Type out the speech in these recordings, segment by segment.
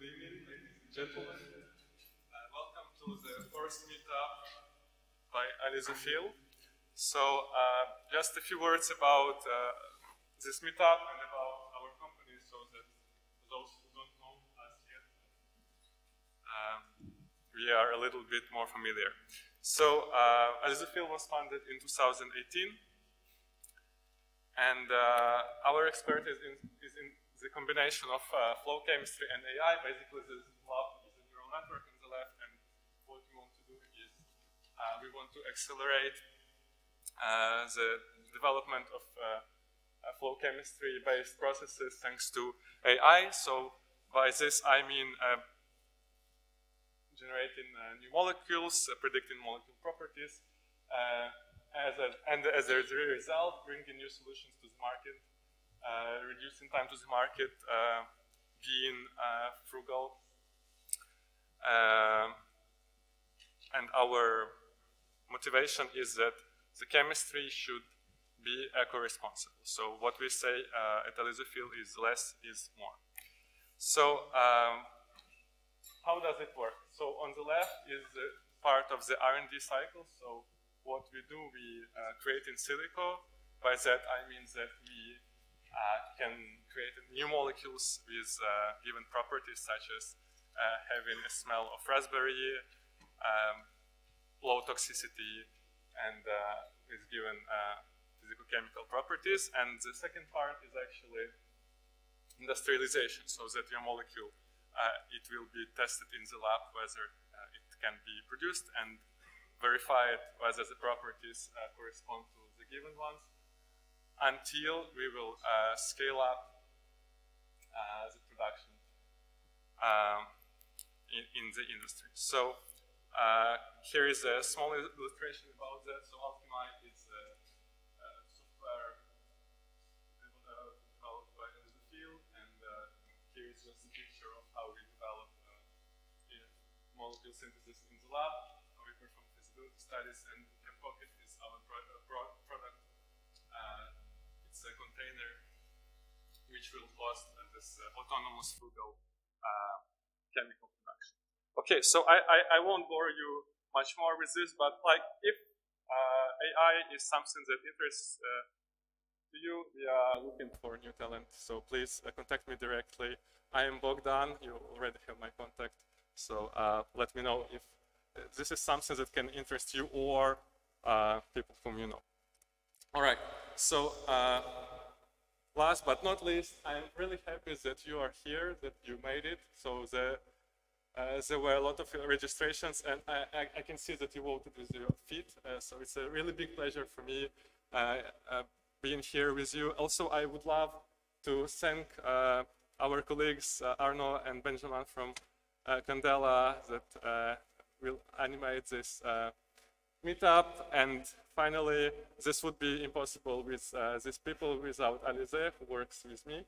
evening, ladies and gentlemen. Welcome to the first meetup by Alizophil. So, just a few words about this meetup and about our company, so that those who don't know us yet, we are a little bit more familiar. So, Alizophil was founded in 2018, and our expertise is in the combination of flow chemistry and AI. Basically, the lab is a neural network on the left, and what we want to do is we want to accelerate the development of flow chemistry-based processes thanks to AI. So by this, I mean generating new molecules, predicting molecule properties, and as a result, bringing new solutions to the market, reducing time to the market, being frugal, and our motivation is that the chemistry should be eco-responsible. So what we say at Alizophil is less is more. So how does it work? So on the left is part of the R&D cycle. So what we do, we create in silico. By that I mean that we can create new molecules with given properties such as having a smell of raspberry, low toxicity, and with given physicochemical properties. And the second part is actually industrialization, so that your molecule, it will be tested in the lab whether it can be produced and verified whether the properties correspond to the given ones, until we will scale up the production in the industry. So here is a small illustration about that. So Alchemite is software developed by Alizophil, and here is just a picture of how we develop molecule synthesis in the lab. We perform feasibility studies, and ChemPocket is our product. It's a container which will host this autonomous frugal chemical production. Okay, so I won't bore you much more with this, but like if AI is something that interests you, we are looking for new talent. So please contact me directly. I am Bogdan. You already have my contact. So let me know if this is something that can interest you or people whom you know. All right. So last but not least, I'm really happy that you are here, that you made it. So there were a lot of registrations, and I can see that you voted with your feet. So it's a really big pleasure for me being here with you. Also, I would love to thank our colleagues Arno and Benjamin from Candela that will animate this meetup. And finally, this would be impossible with these people, without Alize, who works with me,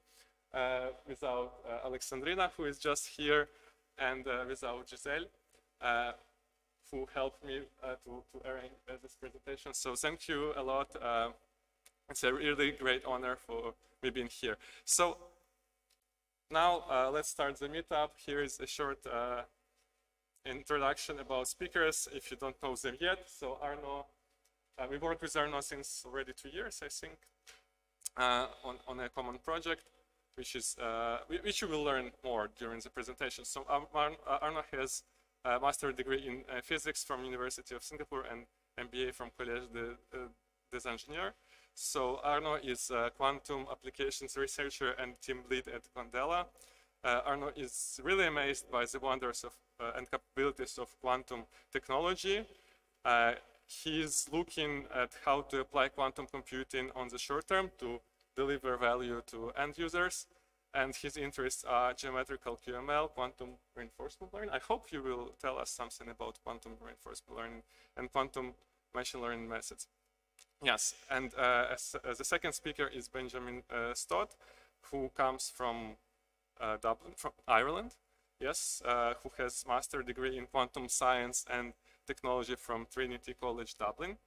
without Alexandrina, who is just here, and without Giselle, who helped me to arrange this presentation. So thank you a lot. It's a really great honor for me being here. So now let's start the meetup. Here is a short introduction about speakers, if you don't know them yet. So Arno, we work with Arno since already 2 years, I think, on a common project, which you will learn more during the presentation. So Arno has a master's degree in physics from University of Singapore and MBA from Collège des Ingénieurs. So Arno is a quantum applications researcher and team lead at Candela. Arno is really amazed by the wonders of and capabilities of quantum technology. He's looking at how to apply quantum computing on the short term to deliver value to end users. And his interests are geometrical QML, quantum reinforcement learning. I hope you will tell us something about quantum reinforcement learning and quantum machine learning methods. Yes, and the second speaker is Benjamin Stott, who comes from Dublin, from Ireland. Yes, who has master's degree in quantum science and technology from Trinity College Dublin.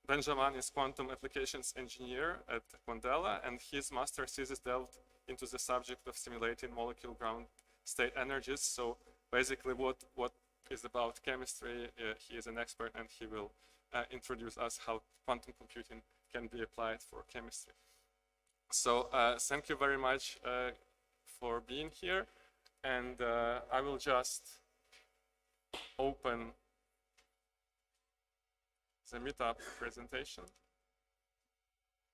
Benjamin is quantum applications engineer at Candela, and his master's thesis dealt into the subject of simulating molecule ground state energies. So basically what is about chemistry, he is an expert and he will introduce us how quantum computing can be applied for chemistry. So thank you very much for being here, and I will just open the meetup presentation.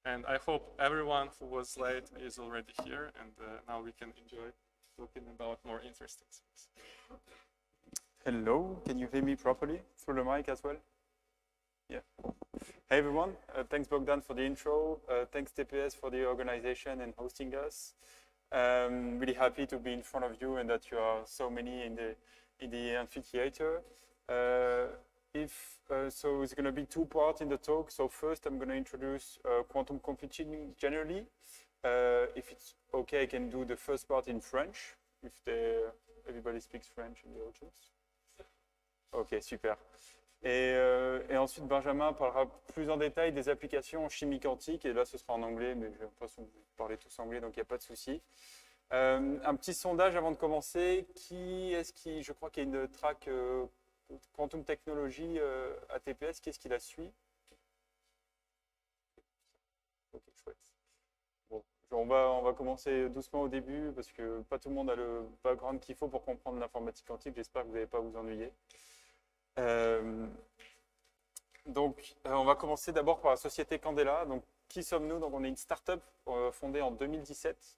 And I hope everyone who was late is already here, and now we can enjoy talking about more interesting things. Hello, can you hear me properly through the mic as well? Yeah. Hey everyone, thanks Bogdan for the intro. Thanks TPS for the organization and hosting us. Really happy to be in front of you and that you are so many in the amphitheater. So it's going to be two parts in the talk. So first I'm going to introduce quantum computing generally. If it's okay, I can do the first part in French, if everybody speaks French in the audience. Ok, super. Et ensuite, Benjamin parlera plus en détail des applications en chimie quantique. Et là, ce sera en anglais, mais j'ai l'impression que vous parlez tous anglais, donc il n'y a pas de souci. Un petit sondage avant de commencer. Je crois qu'il y a une track Quantum Technology à TPS. Qui est-ce qui la suit? Ok, chouette. Bon, on va commencer doucement au début, parce que pas tout le monde a le background qu'il faut pour comprendre l'informatique quantique. J'espère que vous n'allez pas vous ennuyer. On va commencer d'abord par la société Candela. Donc, qui sommes-nous? Donc, on est une start-up fondée en 2017,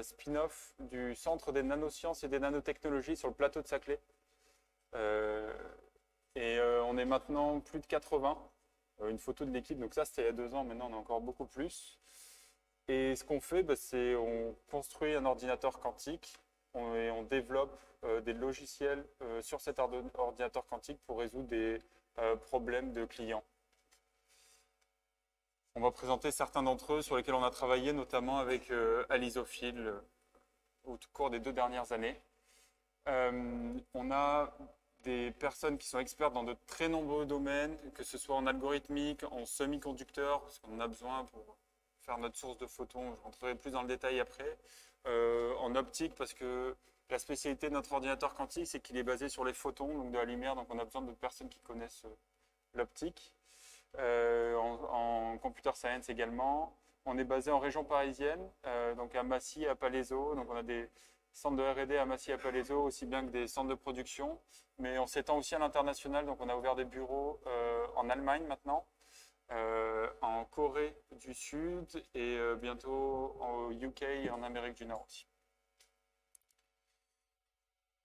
spin-off du Centre des nanosciences et des nanotechnologies sur le plateau de Saclay. On est maintenant plus de 80. Une photo de l'équipe, donc ça c'était il y a 2 ans, maintenant on est encore beaucoup plus. Et ce qu'on fait, c'est on construit un ordinateur quantique et on développe des logiciels sur cet ordinateur quantique pour résoudre des problèmes de clients. On va présenter certains d'entre eux sur lesquels on a travaillé, notamment avec Alisophile au cours des 2 dernières années. On a des personnes qui sont expertes dans de très nombreux domaines, que ce soit en algorithmique, en semi-conducteurs, parce qu'on en a besoin pour faire notre source de photons, je rentrerai plus dans le détail après, en optique, parce que la spécialité de notre ordinateur quantique, c'est qu'il est basé sur les photons, donc de la lumière, donc on a besoin de personnes qui connaissent l'optique. En computer science également. On est basé en région parisienne, donc à Massy, à Palaiseau, donc on a des centres de R&D à Massy, à Palaiseau, aussi bien que des centres de production, mais on s'étend aussi à l'international, donc on a ouvert des bureaux en Allemagne maintenant, en Corée du Sud et bientôt au UK et en Amérique du Nord aussi.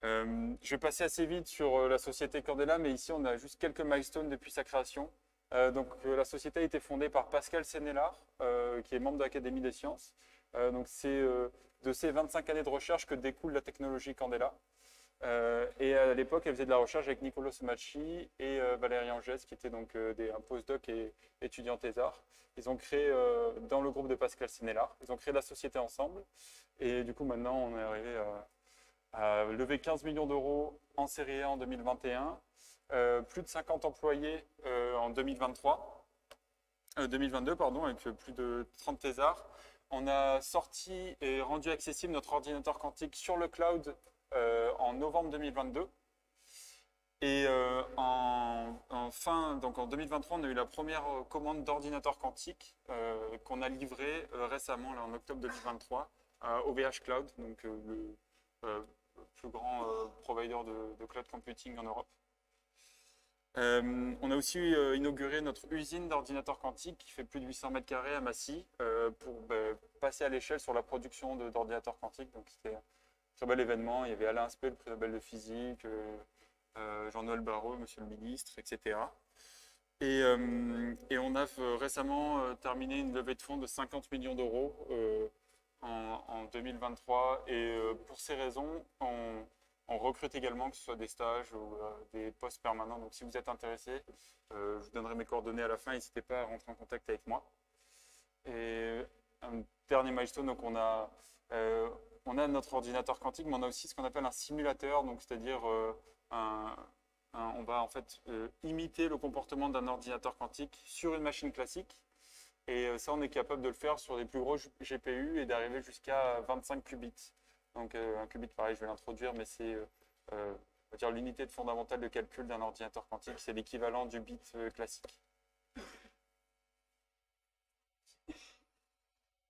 Je vais passer assez vite sur la société Candela, mais ici on a juste quelques milestones depuis sa création. La société a été fondée par Pascal Sénélard, qui est membre de l'Académie des sciences. C'est de ces 25 années de recherche que découle la technologie Candela. Et à l'époque, elle faisait de la recherche avec Niccolò Somacci et Valérie Angès, qui étaient donc un postdoc et étudiant thésard. Ils ont créé, dans le groupe de Pascal Sénélard, ils ont créé la société ensemble. Et du coup, maintenant, on est arrivé à lever 15 millions d'euros en série A en 2021. Plus de 50 employés en 2022, pardon, avec plus de 30 thésards. On a sorti et rendu accessible notre ordinateur quantique sur le cloud en novembre 2022. Et en 2023, on a eu la première commande d'ordinateur quantique qu'on a livrée récemment, là, en octobre 2023, à OVH Cloud, donc le plus grand provider de cloud computing en Europe. On a aussi inauguré notre usine d'ordinateurs quantiques qui fait plus de 800 mètres carrés à Massy pour passer à l'échelle sur la production d'ordinateurs quantiques. Donc c'était un très bel événement. Il y avait Alain Aspect, le prix Nobel de physique, Jean-Noël Barrot, monsieur le ministre, etc. Et on a récemment terminé une levée de fonds de 50 millions d'euros en 2023. Et pour ces raisons, on recrute également, que ce soit des stages ou des postes permanents. Donc, si vous êtes intéressé, je vous donnerai mes coordonnées à la fin. N'hésitez pas à rentrer en contact avec moi. Et un dernier milestone, donc on a notre ordinateur quantique, mais on a aussi ce qu'on appelle un simulateur, donc c'est-à-dire on va en fait imiter le comportement d'un ordinateur quantique sur une machine classique. Et ça, on est capable de le faire sur les plus gros GPU et d'arriver jusqu'à 25 qubits. Donc un qubit, pareil, je vais l'introduire, mais c'est on va dire l'unité fondamentale de calcul d'un ordinateur quantique. C'est l'équivalent du bit classique.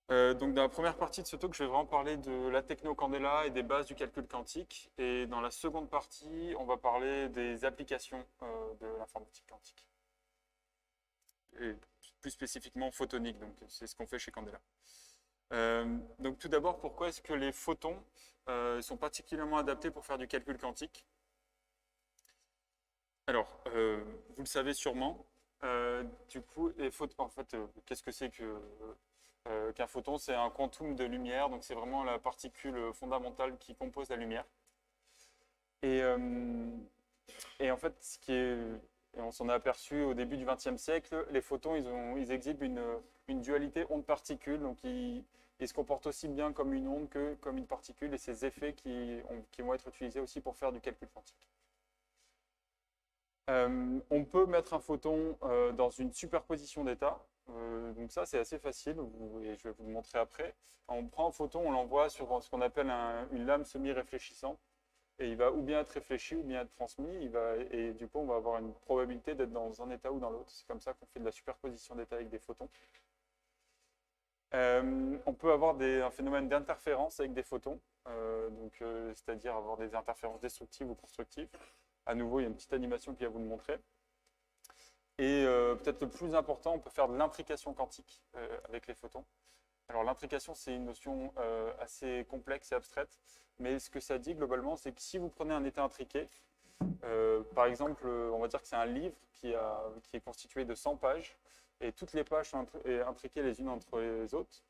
Donc dans la première partie de ce talk, je vais vraiment parler de la techno Candela et des bases du calcul quantique. Et dans la seconde partie, on va parler des applications de l'informatique quantique. Et plus spécifiquement photonique, donc c'est ce qu'on fait chez Candela. Donc tout d'abord, pourquoi est-ce que les photons sont particulièrement adaptés pour faire du calcul quantique? Alors, vous le savez sûrement, du coup, les photons, en fait, qu'est-ce que c'est qu'un photon? C'est un quantum de lumière, donc c'est vraiment la particule fondamentale qui compose la lumière. Et, et en fait, et on s'en est aperçu au début du XXe siècle, les photons, ils exhibent une dualité onde-particule, donc ils se comportent aussi bien comme une onde que comme une particule, et ces effets qui vont être utilisés aussi pour faire du calcul quantique. On peut mettre un photon dans une superposition d'états. Donc ça, c'est assez facile, et je vais vous le montrer après. On prend un photon, on l'envoie sur ce qu'on appelle une lame semi-réfléchissante, et il va ou bien être réfléchi ou bien être transmis, et du coup, on va avoir une probabilité d'être dans un état ou dans l'autre. C'est comme ça qu'on fait de la superposition d'états avec des photons. On peut avoir un phénomène d'interférence avec des photons, c'est-à-dire avoir des interférences destructives ou constructives. À nouveau, il y a une petite animation qui va vous le montrer. Et peut-être le plus important, on peut faire de l'intrication quantique avec les photons. Alors l'intrication, c'est une notion assez complexe et abstraite, mais ce que ça dit globalement, c'est que si vous prenez un état intriqué, par exemple, on va dire que c'est un livre qui est constitué de 100 pages, et toutes les pages sont intriquées les unes entre les autres.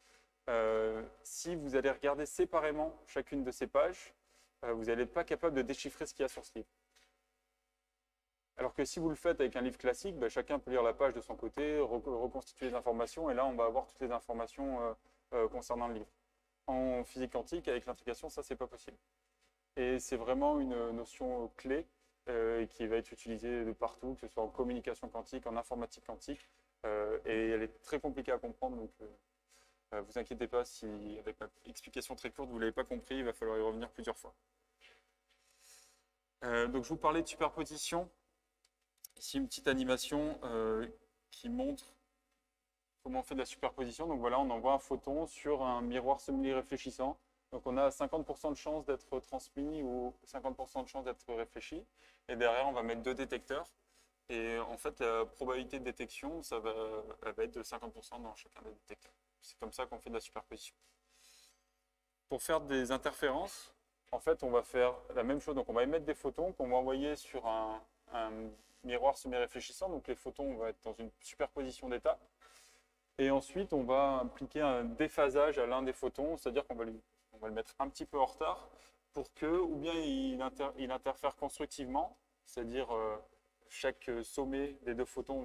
Si vous allez regarder séparément chacune de ces pages, vous n'allez pas capable de déchiffrer ce qu'il y a sur ce livre. Alors que si vous le faites avec un livre classique, chacun peut lire la page de son côté, reconstituer les informations, et là, on va avoir toutes les informations concernant le livre. En physique quantique, avec l'intrication, ça, c'est pas possible. Et c'est vraiment une notion clé qui va être utilisée de partout, que ce soit en communication quantique, en informatique quantique, et elle est très compliquée à comprendre, donc vous inquiétez pas si, avec ma explication très courte, vous ne l'avez pas compris, il va falloir y revenir plusieurs fois. Donc je vous parlais de superposition. Ici, une petite animation qui montre comment on fait de la superposition. Donc voilà, on envoie un photon sur un miroir semi-réfléchissant. Donc on a 50% de chance d'être transmis ou 50% de chance d'être réfléchi. Et derrière, on va mettre 2 détecteurs. Et en fait, la probabilité de détection, elle va être de 50% dans chacun des détecteurs. C'est comme ça qu'on fait de la superposition. Pour faire des interférences, en fait, on va faire la même chose. Donc on va émettre des photons qu'on va envoyer sur un miroir semi-réfléchissant, donc les photons vont être dans une superposition d'états. Et ensuite, on va appliquer un déphasage à l'un des photons, c'est-à-dire qu'on va le mettre un petit peu en retard pour que, ou bien il interfère constructivement, c'est-à-dire chaque sommet des 2 photons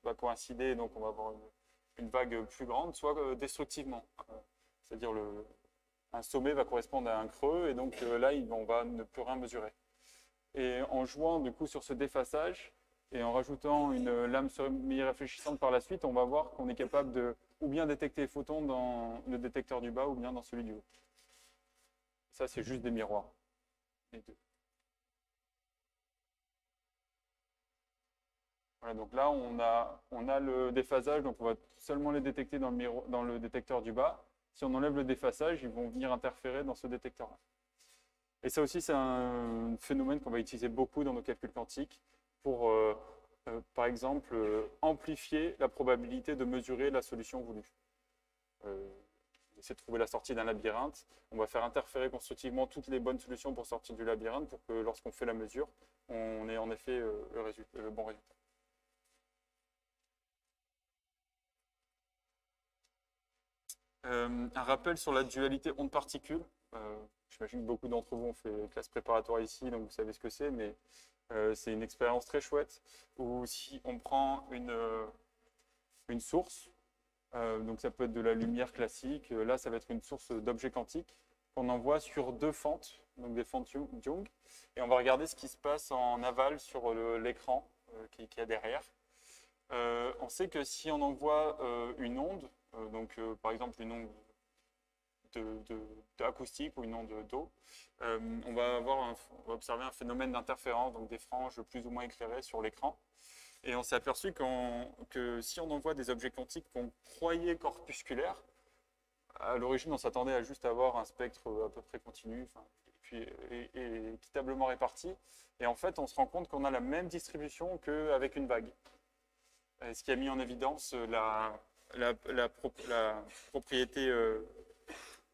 va coïncider, donc on va avoir une vague plus grande, soit destructivement. C'est-à-dire un sommet va correspondre à un creux, et donc là, on va ne plus rien mesurer. Et en jouant du coup sur ce déphasage et en rajoutant une lame semi-réfléchissante par la suite, on va voir qu'on est capable de ou bien détecter les photons dans le détecteur du bas ou bien dans celui du haut. Ça, c'est juste des miroirs. Les deux. Voilà, donc là, on a le déphasage, donc on va seulement les détecter dans le détecteur du bas. Si on enlève le déphasage, ils vont venir interférer dans ce détecteur-là. Et ça aussi, c'est un phénomène qu'on va utiliser beaucoup dans nos calculs quantiques pour, par exemple, amplifier la probabilité de mesurer la solution voulue. Essayer de trouver la sortie d'un labyrinthe. On va faire interférer constructivement toutes les bonnes solutions pour sortir du labyrinthe pour que lorsqu'on fait la mesure, on ait en effet le bon résultat. Un rappel sur la dualité onde-particule. J'imagine que beaucoup d'entre vous ont fait classe préparatoire ici, donc vous savez ce que c'est, mais c'est une expérience très chouette où si on prend une source, donc ça peut être de la lumière classique, là ça va être une source d'objets quantiques qu'on envoie sur 2 fentes, donc des fentes Young, et on va regarder ce qui se passe en aval sur l'écran qu'il y a derrière. On sait que si on envoie une onde, par exemple une onde d'acoustique ou une onde d'eau, on va observer un phénomène d'interférence, donc des franges plus ou moins éclairées sur l'écran. Et on s'est aperçu que si on envoie des objets quantiques qu'on croyait corpusculaires, à l'origine on s'attendait à juste avoir un spectre à peu près continu, et équitablement réparti. Et en fait, on se rend compte qu'on a la même distribution qu'avec une vague. Ce qui a mis en évidence la propriété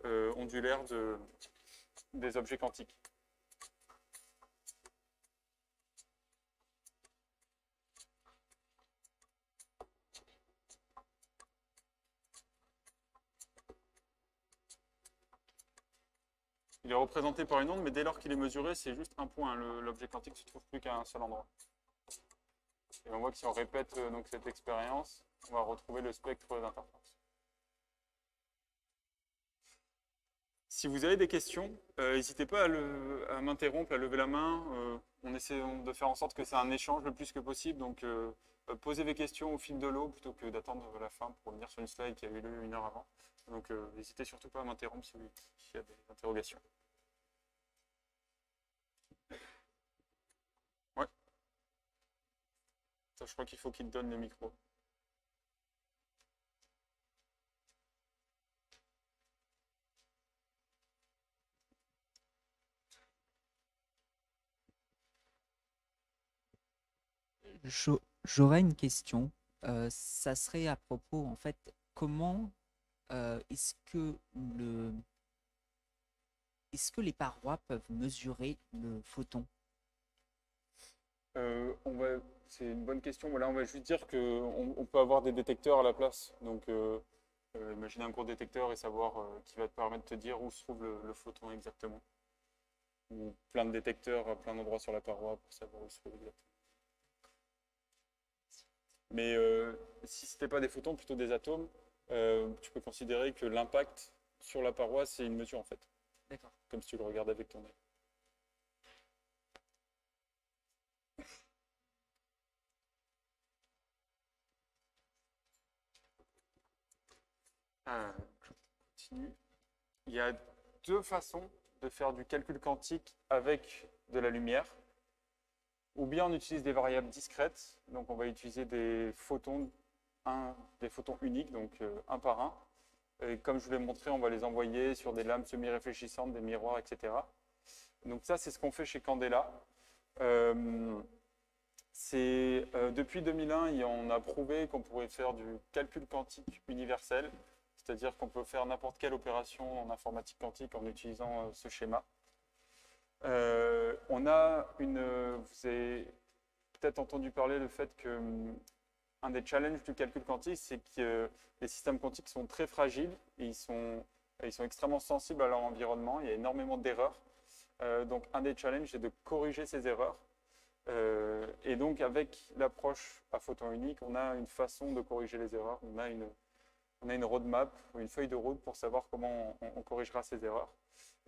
ondulaire des objets quantiques. Il est représenté par une onde, mais dès lors qu'il est mesuré, c'est juste un point. L'objet quantique ne se trouve plus qu'à un seul endroit. Et on voit que si on répète donc cette expérience, on va retrouver le spectre d'interférence. Si vous avez des questions, n'hésitez pas à m'interrompre, à lever la main. On essaie de faire en sorte que c'est un échange le plus que possible. Donc, posez vos questions au fil de l'eau plutôt que d'attendre la fin pour venir sur une slide qui a eu lieu 1 heure avant. Donc, n'hésitez surtout pas à m'interrompre s'il y a des interrogations. Ouais. Ça, je crois qu'il faut qu'il te donne le micro. J'aurais une question. Ça serait à propos, en fait, comment est-ce que les parois peuvent mesurer le photon? C'est une bonne question. Là, on va juste dire qu'on peut avoir des détecteurs à la place. Donc, imaginer un gros détecteur et savoir qui va te permettre de te dire où se trouve le photon exactement. Ou plein de détecteurs à plein d'endroits sur la paroi pour savoir où se trouve exactement. Mais si ce n'était pas des photons, plutôt des atomes, tu peux considérer que l'impact sur la paroi, c'est une mesure en fait. D'accord. Comme si tu le regardais avec ton œil. Je continue. Il y a deux façons de faire du calcul quantique avec de la lumière. Ou bien on utilise des variables discrètes, donc on va utiliser des photons uniques, donc un par un. Et comme je vous l'ai montré, on va les envoyer sur des lames semi-réfléchissantes, des miroirs, etc. Donc ça, c'est ce qu'on fait chez Candela. Depuis 2001, on a prouvé qu'on pourrait faire du calcul quantique universel, c'est-à-dire qu'on peut faire n'importe quelle opération en informatique quantique en utilisant ce schéma. Vous avez peut-être entendu parler du fait que un des challenges du calcul quantique, c'est que les systèmes quantiques sont très fragiles et ils sont extrêmement sensibles à leur environnement. Il y a énormément d'erreurs. Donc, un des challenges, c'est de corriger ces erreurs. Et donc, avec l'approche à photon unique, on a une façon de corriger les erreurs. On a une roadmap, une feuille de route pour savoir comment on corrigera ces erreurs.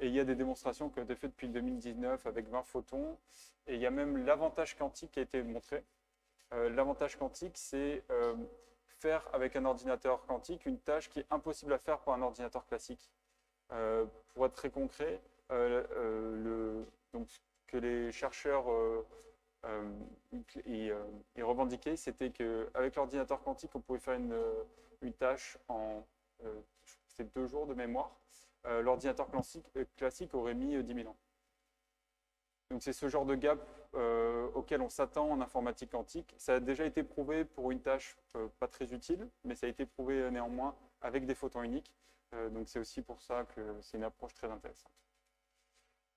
Et il y a des démonstrations qui ont été faites depuis 2019 avec 20 photons. Et il y a même l'avantage quantique qui a été montré. L'avantage quantique, c'est faire avec un ordinateur quantique une tâche qui est impossible à faire pour un ordinateur classique. Pour être très concret, donc, ce que les chercheurs y revendiquaient, c'était qu'avec l'ordinateur quantique, on pouvait faire une tâche en 2 jours de mémoire. L'ordinateur classique aurait mis 10 000 ans. Donc c'est ce genre de gap auquel on s'attend en informatique quantique. Ça a déjà été prouvé pour une tâche pas très utile, mais ça a été prouvé néanmoins avec des photons uniques. Donc c'est aussi pour ça que c'est une approche très intéressante.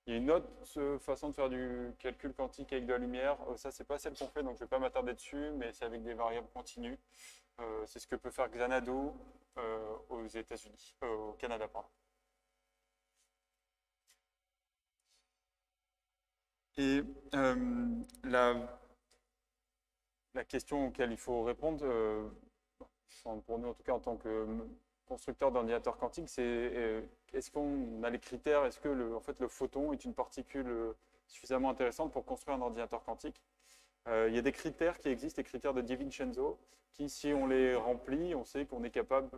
Il y a une autre façon de faire du calcul quantique avec de la lumière. Ça, c'est pas celle qu'on fait, donc je ne vais pas m'attarder dessus, mais c'est avec des variables continues. C'est ce que peut faire Xanadu aux États-Unis, au Canada, pardon. Et la question auquel il faut répondre, pour nous en tout cas en tant que constructeur d'ordinateurs quantiques, c'est est-ce qu'on a les critères, est-ce que en fait, le photon est une particule suffisamment intéressante pour construire un ordinateur quantique? Il y a des critères qui existent, les critères de Di Vincenzo, qui, si on les remplit, on sait qu'on est capable,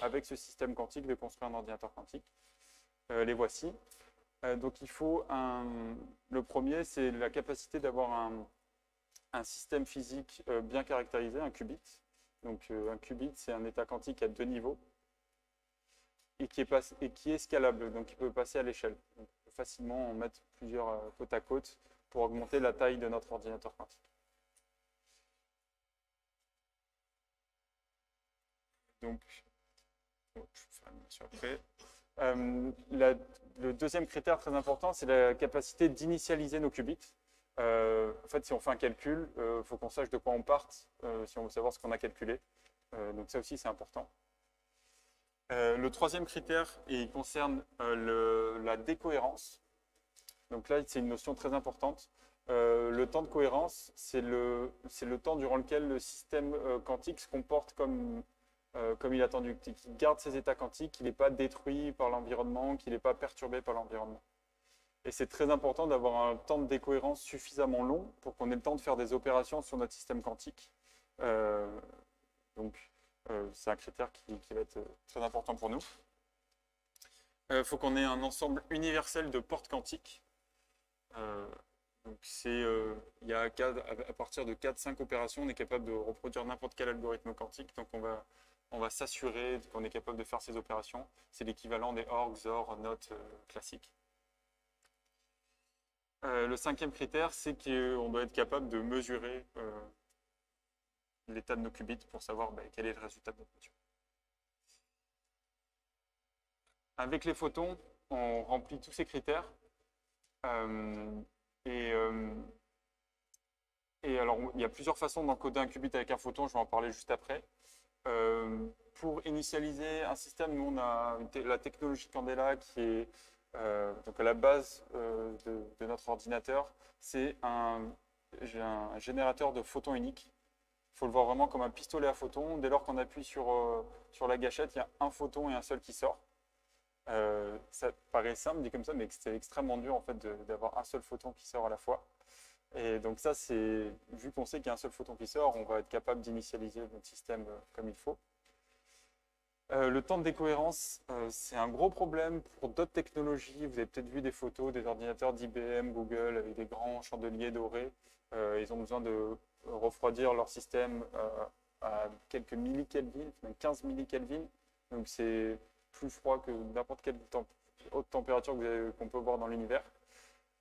avec ce système quantique, de construire un ordinateur quantique. Les voici. Donc il faut le premier, c'est la capacité d'avoir un système physique bien caractérisé, un qubit. Donc un qubit, c'est un état quantique à 2 niveaux et qui est scalable, donc il peut passer à l'échelle. On peut facilement en mettre plusieurs côte à côte pour augmenter la taille de notre ordinateur quantique. Donc, je vais faire l'animation après. Le deuxième critère très important, c'est la capacité d'initialiser nos qubits. En fait, si on fait un calcul, il faut qu'on sache de quoi on parte si on veut savoir ce qu'on a calculé. Donc ça aussi, c'est important. Le troisième critère, il concerne la décohérence. Donc là, c'est une notion très importante. Le temps de cohérence, c'est le temps durant lequel le système quantique se comporte comme il est attendu, qu'il garde ses états quantiques, qu'il n'est pas détruit par l'environnement, qu'il n'est pas perturbé par l'environnement. Et c'est très important d'avoir un temps de décohérence suffisamment long pour qu'on ait le temps de faire des opérations sur notre système quantique. C'est un critère qui va être très important pour nous. Il faut qu'on ait un ensemble universel de portes quantiques. À partir de 4-5 opérations, on est capable de reproduire n'importe quel algorithme quantique. Donc on va s'assurer qu'on est capable de faire ces opérations. C'est l'équivalent des OR, XOR, NOT classiques. Le cinquième critère, c'est qu'on doit être capable de mesurer l'état de nos qubits pour savoir quel est le résultat de notre mesure. Avec les photons, on remplit tous ces critères. Et alors, il y a plusieurs façons d'encoder un qubit avec un photon, je vais en parler juste après. Pour initialiser un système, nous on a la technologie Candela qui est donc à la base de notre ordinateur. C'est un générateur de photons uniques. Il faut le voir vraiment comme un pistolet à photons. Dès lors qu'on appuie sur la gâchette, il y a un photon et un seul qui sort. Ça paraît simple dit comme ça, mais c'est extrêmement dur en fait d'avoir un seul photon qui sort à la fois. Et donc ça, vu qu'on sait qu'il y a un seul photon qui sort, on va être capable d'initialiser notre système comme il faut. Le temps de décohérence, c'est un gros problème pour d'autres technologies. Vous avez peut-être vu des photos des ordinateurs d'IBM, Google, avec des grands chandeliers dorés. Ils ont besoin de refroidir leur système à quelques millikelvin, même 15 millikelvin. Donc c'est plus froid que n'importe quelle haute température qu'on peut voir dans l'univers.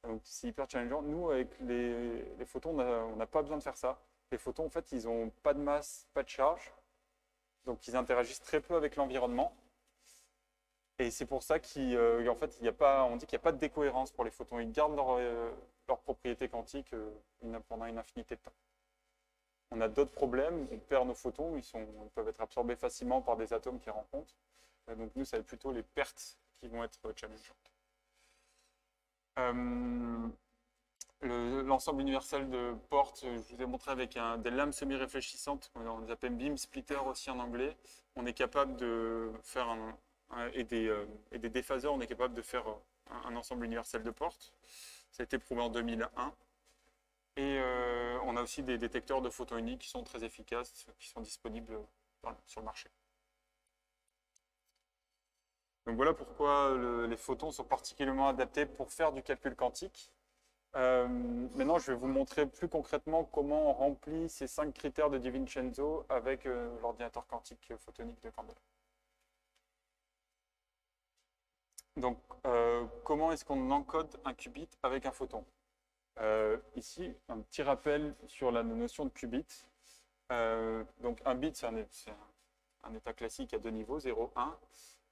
Donc c'est hyper challengeant. Nous, avec les photons, on n'a pas besoin de faire ça. Les photons, en fait, ils n'ont pas de masse, pas de charge. Donc ils interagissent très peu avec l'environnement. Et c'est pour ça qu'en fait, on dit qu'il n'y a pas de décohérence pour les photons. Ils gardent leurs propriétés quantiques pendant une infinité de temps. On a d'autres problèmes, on perd nos photons, ils peuvent être absorbés facilement par des atomes qui rencontrent. Donc nous, ça va être plutôt les pertes qui vont être challengeantes. L'ensemble universel de portes, je vous ai montré avec des lames semi-réfléchissantes, on les appelle beam splitter aussi en anglais. On est capable de faire et des déphaseurs, on est capable de faire un ensemble universel de portes. Ça a été prouvé en 2001. Et on a aussi des détecteurs de photons uniques qui sont très efficaces, qui sont disponibles sur le marché. Donc voilà pourquoi les photons sont particulièrement adaptés pour faire du calcul quantique. Maintenant, je vais vous montrer plus concrètement comment on remplit ces 5 critères de Di Vincenzo avec l'ordinateur quantique photonique de Candela. Donc, comment est-ce qu'on encode un qubit avec un photon? Ici, un petit rappel sur la notion de qubit. Donc, un bit, c'est un état classique à 2 niveaux, 0, 1.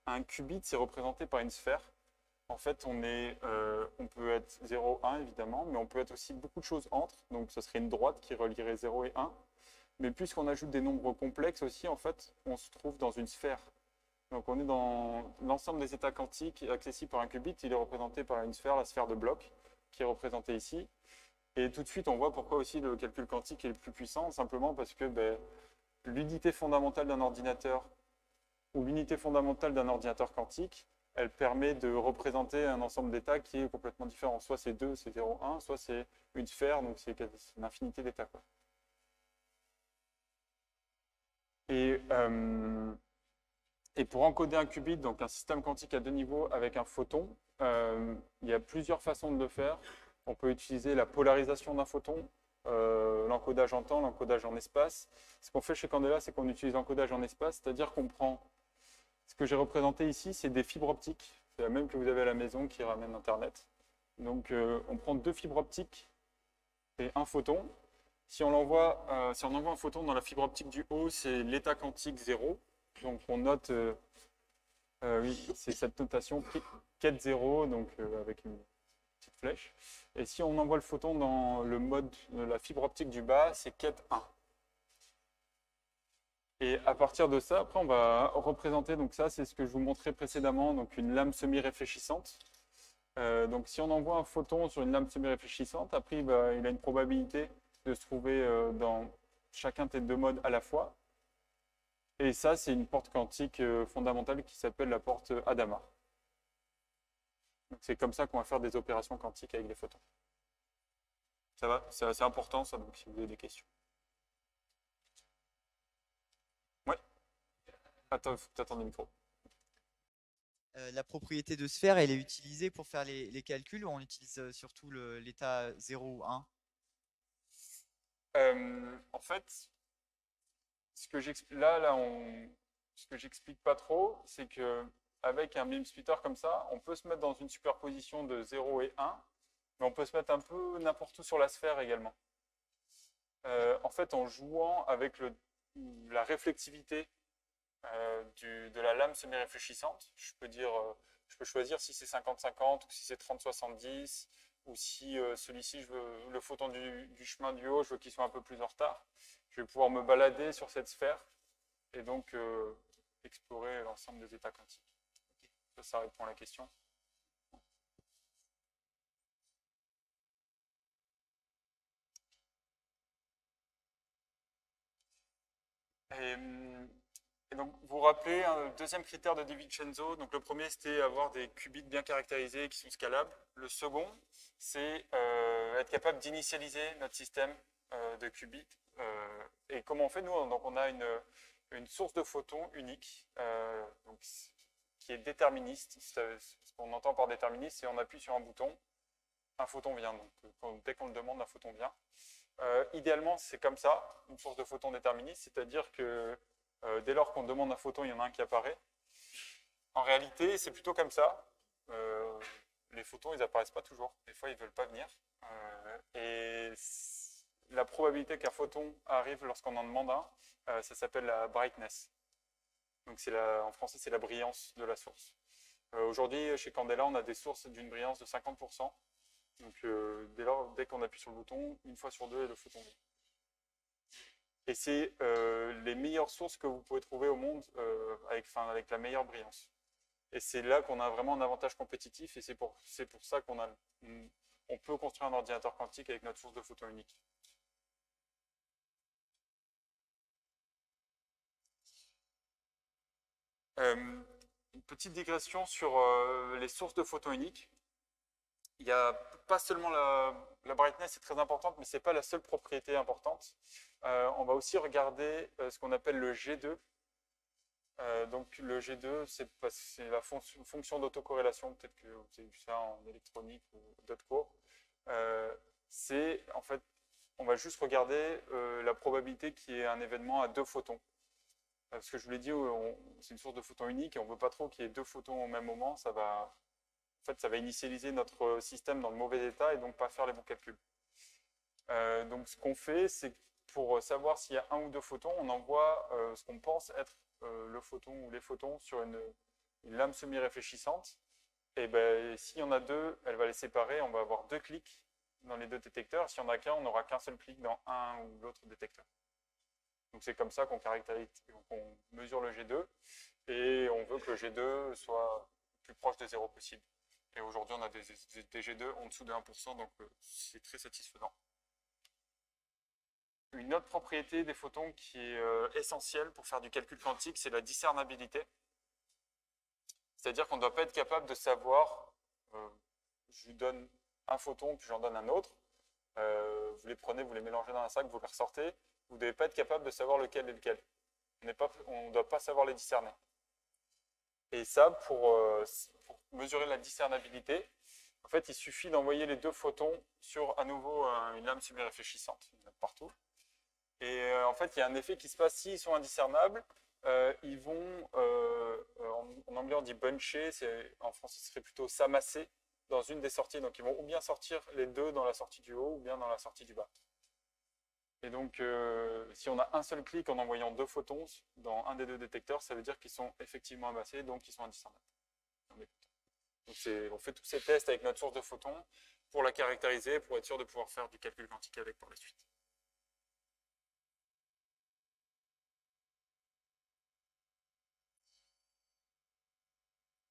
Un qubit, c'est représenté par une sphère. En fait, on peut être 0, 1 évidemment, mais on peut être aussi beaucoup de choses entre. Donc, ce serait une droite qui relierait 0 et 1. Mais puisqu'on ajoute des nombres complexes aussi, en fait, on se trouve dans une sphère. Donc, on est dans l'ensemble des états quantiques accessibles par un qubit. Il est représenté par une sphère, la sphère de Bloch, qui est représentée ici. Et tout de suite, on voit pourquoi aussi le calcul quantique est le plus puissant, simplement parce que l'unité fondamentale d'un ordinateur ou l'unité fondamentale d'un ordinateur quantique, elle permet de représenter un ensemble d'états qui est complètement différent. Soit c'est 2, c'est 0, 1, soit c'est une sphère, donc c'est une infinité d'états, quoi. Et pour encoder un qubit, donc un système quantique à deux niveaux avec un photon, il y a plusieurs façons de le faire. On peut utiliser la polarisation d'un photon, l'encodage en temps, l'encodage en espace. Ce qu'on fait chez Candela, c'est qu'on utilise l'encodage en espace, c'est-à-dire qu'on prend ce que j'ai représenté ici, c'est des fibres optiques. C'est la même que vous avez à la maison qui ramène Internet. Donc on prend deux fibres optiques et un photon. Si on envoie un photon dans la fibre optique du haut, c'est l'état quantique 0. Donc on note, oui, c'est cette notation quête 0, donc avec une petite flèche. Et si on envoie le photon dans le mode de la fibre optique du bas, c'est quête 1. Et à partir de ça, après on va représenter, donc ça c'est ce que je vous montrais précédemment, donc une lame semi-réfléchissante. Donc si on envoie un photon sur une lame semi-réfléchissante, après il a une probabilité de se trouver dans chacun des deux modes à la fois. Et ça, c'est une porte quantique fondamentale qui s'appelle la porte Hadamard. C'est comme ça qu'on va faire des opérations quantiques avec les photons. Ça va? C'est assez important ça, donc si vous avez des questions. Ouais. Attends, il faut que tu attendes le micro. La propriété de sphère, elle est utilisée pour faire les calculs ou on utilise surtout l'état 0 ou 1? En fait, ce que j'explique pas trop, c'est que avec un beam splitter comme ça, on peut se mettre dans une superposition de 0 et 1, mais on peut se mettre un peu n'importe où sur la sphère également. En fait, en jouant avec la réflexivité de la lame semi-réfléchissante, je peux choisir si c'est 50-50 ou si c'est 30-70, ou si celui-ci, le photon du chemin du haut, je veux qu'il soit un peu plus en retard. Je vais pouvoir me balader sur cette sphère et donc explorer l'ensemble des états quantiques. Ça répond à la question. Et donc, vous vous rappelez, un deuxième critère de Di Vincenzo, donc le premier c'était avoir des qubits bien caractérisés qui sont scalables. Le second, c'est être capable d'initialiser notre système de qubits. Et comment on fait? Nous, donc on a une source de photons unique, donc, qui est déterministe. Ce qu'on entend par déterministe, c'est on appuie sur un bouton, un photon vient. Donc dès qu'on le demande, un photon vient. Idéalement, c'est comme ça, une source de photons déterministe, c'est-à-dire que dès lors qu'on demande un photon, il y en a un qui apparaît. En réalité, c'est plutôt comme ça. Les photons, ils n'apparaissent pas toujours. Des fois, ils ne veulent pas venir. Et la probabilité qu'un photon arrive lorsqu'on en demande un, ça s'appelle la brightness. Donc en français, c'est la brillance de la source. Aujourd'hui, chez Candela, on a des sources d'une brillance de 50%. Donc dès qu'on appuie sur le bouton, une fois sur deux, le photon vient. Et c'est les meilleures sources que vous pouvez trouver au monde avec la meilleure brillance. Et c'est là qu'on a vraiment un avantage compétitif et c'est pour ça on peut construire un ordinateur quantique avec notre source de photons unique. Une petite digression sur les sources de photons uniques. Il n'y a pas seulement la brightness est très importante, mais ce n'est pas la seule propriété importante. On va aussi regarder ce qu'on appelle le G2. Donc le G2, c'est la fonction d'autocorrélation, peut-être que vous avez vu ça en électronique ou d'autres cours. C'est en fait, on va juste regarder la probabilité qu'il y ait un événement à deux photons. Parce que je vous l'ai dit, c'est une source de photons unique et on ne veut pas trop qu'il y ait deux photons au même moment. Ça va initialiser notre système dans le mauvais état et donc pas faire les bons calculs. Donc ce qu'on fait, c'est pour savoir s'il y a un ou deux photons, on envoie ce qu'on pense être le photon ou les photons sur une lame semi-réfléchissante. Et ben, s'il y en a deux, elle va les séparer, on va avoir deux clics dans les deux détecteurs. S'il n'y en a qu'un, on n'aura qu'un seul clic dans un ou l'autre détecteur. Donc c'est comme ça qu'on mesure le G2 et on veut que le G2 soit le plus proche de 0 possible. Et aujourd'hui, on a des G2 en dessous de 1%, donc c'est très satisfaisant. Une autre propriété des photons qui est essentielle pour faire du calcul quantique, c'est la discernabilité. C'est-à-dire qu'on ne doit pas être capable de savoir, je lui donne un photon, puis j'en donne un autre, vous les prenez, vous les mélangez dans un sac, vous les ressortez, vous ne devez pas être capable de savoir lequel est lequel. On ne doit pas savoir les discerner. Et ça, pour mesurer la discernabilité, en fait, il suffit d'envoyer les deux photons sur, à nouveau, une lame semi-réfléchissante, partout. Et en fait, il y a un effet qui se passe, s'ils sont indiscernables, ils vont, en anglais on dit buncher, en français ce serait plutôt s'amasser dans une des sorties. Donc ils vont ou bien sortir les deux dans la sortie du haut, ou bien dans la sortie du bas. Et donc, si on a un seul clic en envoyant deux photons dans un des deux détecteurs, ça veut dire qu'ils sont effectivement amassés, donc ils sont indiscernables. Donc, on fait tous ces tests avec notre source de photons pour la caractériser, pour être sûr de pouvoir faire du calcul quantique avec par la suite.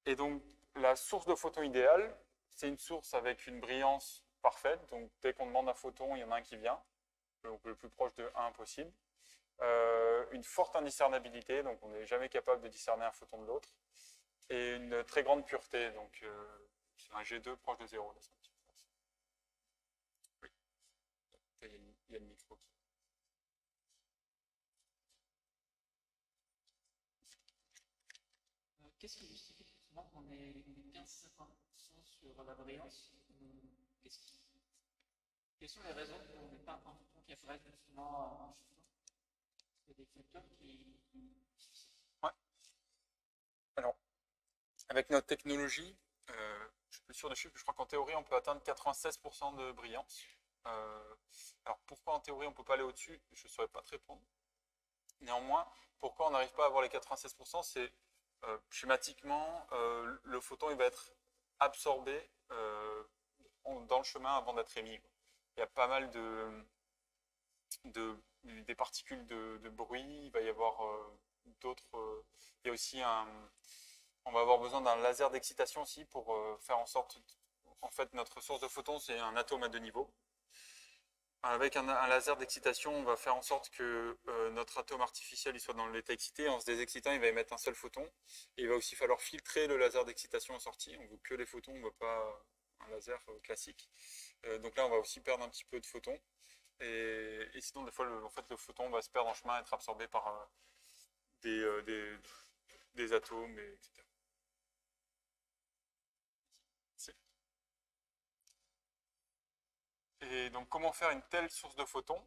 Et donc, la source de photons idéale, c'est une source avec une brillance parfaite. Donc, dès qu'on demande un photon, il y en a un qui vient, donc le plus proche de 1 possible. Une forte indiscernabilité, donc on n'est jamais capable de discerner un photon de l'autre. Et une très grande pureté, donc c'est un G2 proche de 0. Oui. Il y a le micro. Qu'est-ce qui justifie justement qu'on ait 15-50% sur la brillance? Quelles sont les raisons qu'on n'ait pas un photon qui apparaisse justement un photon? C'est des facteurs qui... Ouais. Alors, avec notre technologie, je suis plus sûr du chiffre, je crois qu'en théorie, on peut atteindre 96% de brillance. Alors, pourquoi en théorie, on ne peut pas aller au-dessus? Je ne saurais pas te répondre. Néanmoins, pourquoi on n'arrive pas à avoir les 96%? C'est schématiquement, le photon il va être absorbé dans le chemin avant d'être émis. Il y a pas mal des particules de bruit, il va y avoir d'autres... il y a aussi on va avoir besoin d'un laser d'excitation aussi pour faire en sorte... En fait, notre source de photons, c'est un atome à deux niveaux. Avec un laser d'excitation, on va faire en sorte que notre atome artificiel il soit dans l'état excité. En se désexcitant, il va émettre un seul photon. Et il va aussi falloir filtrer le laser d'excitation en sortie. On veut que les photons, on ne veut pas un laser classique. Donc là, on va aussi perdre un petit peu de photons. Et sinon, des fois, en fait, le photon va se perdre en chemin, être absorbé par des atomes, etc. Et donc, comment faire une telle source de photons?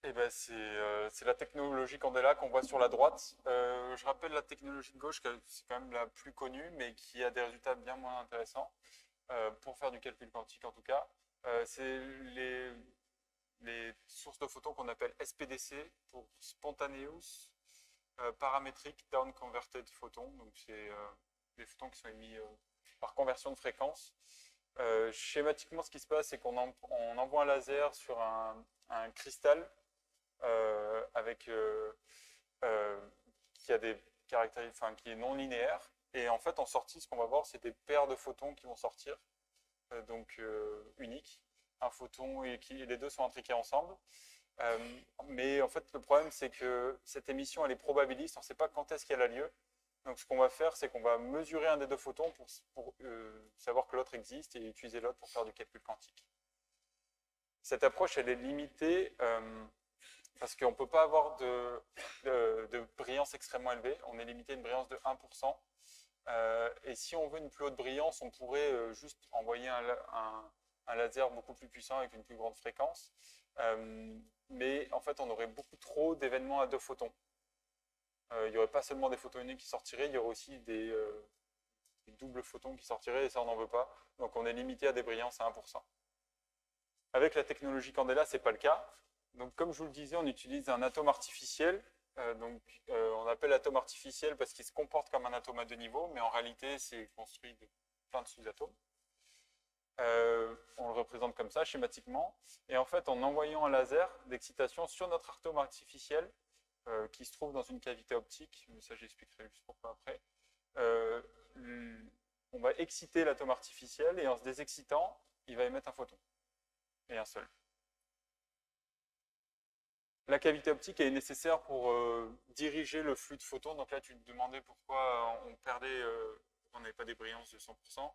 Eh ben, c'est la technologie Candela qu'on voit sur la droite. Je rappelle la technologie de gauche, c'est quand même la plus connue, mais qui a des résultats bien moins intéressants, pour faire du calcul quantique en tout cas. C'est les sources de photons qu'on appelle SPDC, pour Spontaneous Parametric Down Converted Photons. Donc, c'est des photons qui sont émis par conversion de fréquence. Schématiquement, ce qui se passe, c'est qu'on envoie un laser sur un cristal qui a des caractéristiques, enfin, qui est non linéaire. Et en fait, en sortie, ce qu'on va voir, c'est des paires de photons qui vont sortir, donc uniques. Un photon et les deux sont intriqués ensemble. Mais en fait, le problème, c'est que cette émission, elle est probabiliste. On ne sait pas quand est-ce qu'elle a lieu. Donc, ce qu'on va faire, c'est qu'on va mesurer un des deux photons pour savoir que l'autre existe et utiliser l'autre pour faire du calcul quantique. Cette approche, elle est limitée parce qu'on ne peut pas avoir de brillance extrêmement élevée. On est limité à une brillance de 1%. Et si on veut une plus haute brillance, on pourrait juste envoyer un laser beaucoup plus puissant avec une plus grande fréquence. Mais en fait, on aurait beaucoup trop d'événements à deux photons. Il n'y aurait pas seulement des photons uniques qui sortiraient, il y aurait aussi des doubles photons qui sortiraient, et ça, on n'en veut pas. Donc, on est limité à des brillances à 1%. Avec la technologie Candela, ce n'est pas le cas. Donc, comme je vous le disais, on utilise un atome artificiel. On appelle l'atome artificiel parce qu'il se comporte comme un atome à deux niveaux, mais en réalité, c'est construit de plein de sous-atomes. On le représente comme ça, schématiquement. Et en fait, en envoyant un laser d'excitation sur notre atome artificiel, qui se trouve dans une cavité optique, mais ça j'expliquerai juste pourquoi après, on va exciter l'atome artificiel et en se désexcitant, il va émettre un photon. Et un seul. la cavité optique est nécessaire pour diriger le flux de photons. Donc là, tu te demandais pourquoi on perdait, on n'avait pas des brillances de 100%.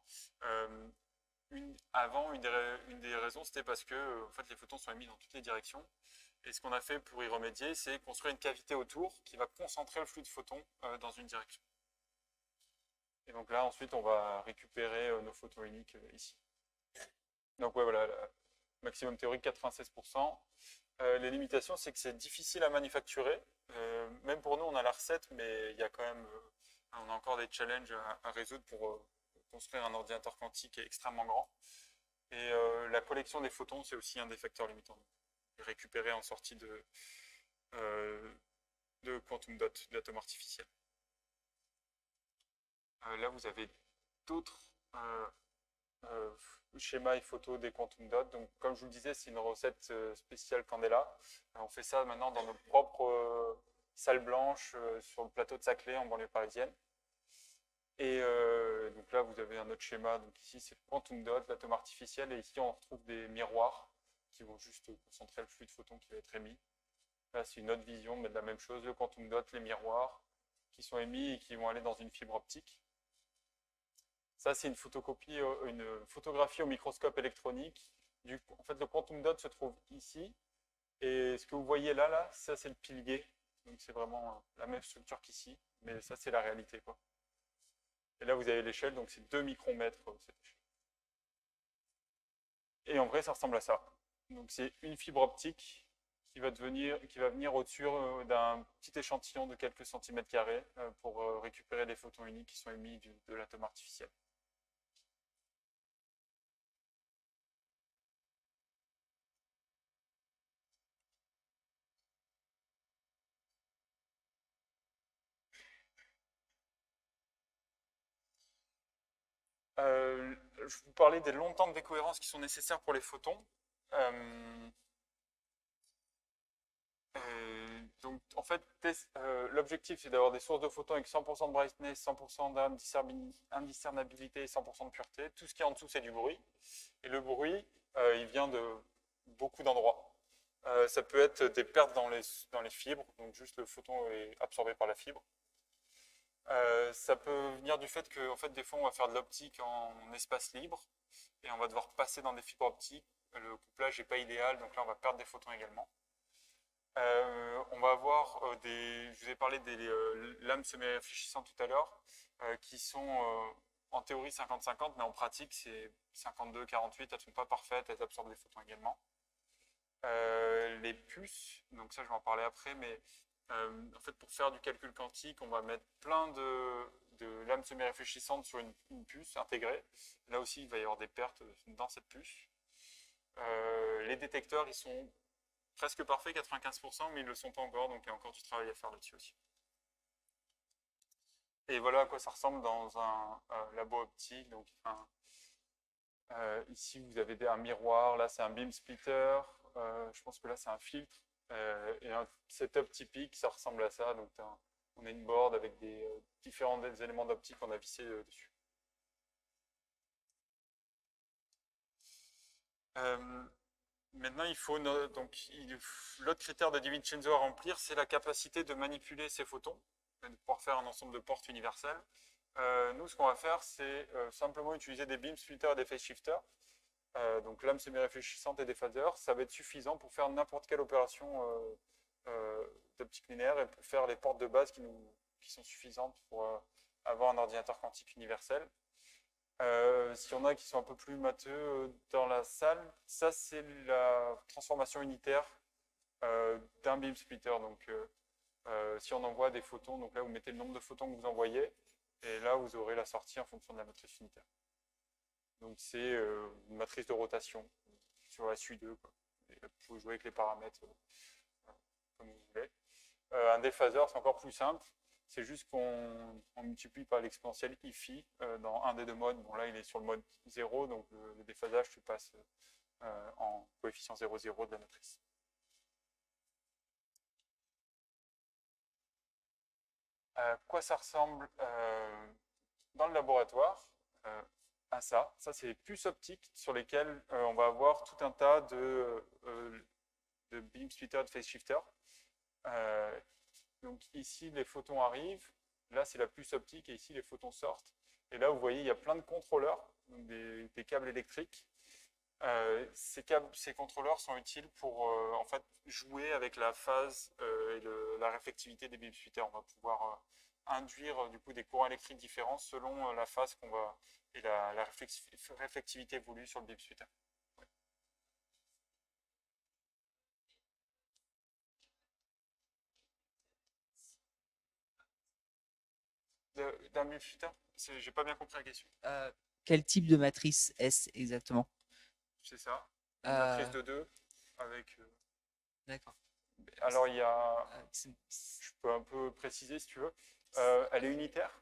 Avant, une des raisons, c'était parce que en fait, les photons sont émis dans toutes les directions. Et ce qu'on a fait pour y remédier, c'est construire une cavité autour qui va concentrer le flux de photons dans une direction. Et donc là, ensuite, on va récupérer nos photons uniques ici. Donc ouais, voilà, maximum théorique 96%. Les limitations, c'est que c'est difficile à manufacturer. Même pour nous, on a la recette, mais il y a quand même, on a encore des challenges à résoudre pour construire un ordinateur quantique extrêmement grand. Et la collection des photons, c'est aussi un des facteurs limitants. Récupérer en sortie de quantum dot, de l'atome artificiel. Là, vous avez d'autres schémas et photos des quantum dots. Donc, comme je vous le disais, c'est une recette spéciale Candela. On fait ça maintenant dans notre propre salle blanche sur le plateau de Saclay en banlieue parisienne. Et donc là, vous avez un autre schéma. Donc ici, c'est le quantum dot, l'atome artificiel. Et ici, on retrouve des miroirs qui vont juste concentrer le flux de photons qui va être émis. Là, c'est une autre vision, mais de la même chose. Le quantum dot, les miroirs qui sont émis et qui vont aller dans une fibre optique. Ça, c'est une photographie au microscope électronique. En fait, le quantum dot se trouve ici. Et ce que vous voyez là, ça, c'est le pilier. Donc, c'est vraiment la même structure qu'ici. Mais ça, c'est la réalité, quoi. Et là, vous avez l'échelle, donc c'est 2 micromètres. Et en vrai, ça ressemble à ça. Donc, c'est une fibre optique qui va venir au-dessus d'un petit échantillon de quelques centimètres carrés pour récupérer les photons uniques qui sont émis de l'atome artificiel. Je vous parlais des longs temps de décohérence qui sont nécessaires pour les photons. Donc, en fait, l'objectif, c'est d'avoir des sources de photons avec 100% de brightness, 100% d'indiscernabilité et 100% de pureté. Tout ce qui est en dessous, c'est du bruit. Et le bruit, il vient de beaucoup d'endroits. Ça peut être des pertes dans les fibres, donc juste le photon est absorbé par la fibre. Ça peut venir du fait que, en fait, des fois, on va faire de l'optique en espace libre et on va devoir passer dans des fibres optiques. Le couplage n'est pas idéal, donc là, on va perdre des photons également. On va avoir je vous ai parlé des lames semi-réfléchissantes tout à l'heure, qui sont en théorie 50-50, mais en pratique, c'est 52-48, elles ne sont pas parfaites, elles absorbent des photons également. Les puces, donc ça, je vais en parler après, mais en fait, pour faire du calcul quantique, on va mettre plein de lames semi-réfléchissantes sur une puce intégrée. Là aussi, il va y avoir des pertes dans cette puce. Les détecteurs, ils sont presque parfaits, 95%, mais ils ne le sont pas encore, donc il y a encore du travail à faire là-dessus aussi. Et voilà à quoi ça ressemble dans un labo optique. Donc, ici, vous avez un miroir, là c'est un beam splitter, je pense que là c'est un filtre. Et un setup typique, ça ressemble à ça. Donc, on a une board avec des différents éléments d'optique qu'on a vissés dessus. Maintenant, il faut l'autre critère de DiVincenzo à remplir, c'est la capacité de manipuler ces photons, de pouvoir faire un ensemble de portes universelles. Nous, ce qu'on va faire, c'est simplement utiliser des beam splitters et des phase shifters. Donc lames semi-réfléchissantes et des phasers, ça va être suffisant pour faire n'importe quelle opération d'optique linéaire et pour faire les portes de base qui sont suffisantes pour avoir un ordinateur quantique universel. S'il y en a qui sont un peu plus matheux dans la salle, ça c'est la transformation unitaire d'un beam splitter. Donc si on envoie des photons, donc là vous mettez le nombre de photons que vous envoyez, et là vous aurez la sortie en fonction de la matrice unitaire. Donc c'est une matrice de rotation sur SU2. Quoi. Et là, vous pouvez jouer avec les paramètres comme vous voulez. Un déphaseur, c'est encore plus simple. C'est juste qu'on multiplie par l'exponentielle IFI dans un des deux modes. Bon, là, il est sur le mode 0, donc le déphasage se passe en coefficient 0,0 de la matrice. À quoi ça ressemble dans le laboratoire à ça. Ça, c'est les puces optiques sur lesquelles on va avoir tout un tas de beam splitter, de phase shifter. Donc ici, les photons arrivent. Là, c'est la puce optique et ici, les photons sortent. Et là, vous voyez, il y a plein de contrôleurs, donc des câbles électriques. Ces contrôleurs sont utiles pour en fait, jouer avec la phase et la réflectivité des beam splitters. On va pouvoir induire du coup, des courants électriques différents selon la phase qu'on va et la réflectivité voulue sur le beam splitter. D'un beam splitter? J'ai pas bien compris la question. Quel type de matrice est-ce exactement? C'est ça. Une matrice de 2 avec. D'accord. Alors il y a. Je peux un peu préciser si tu veux. Elle est unitaire.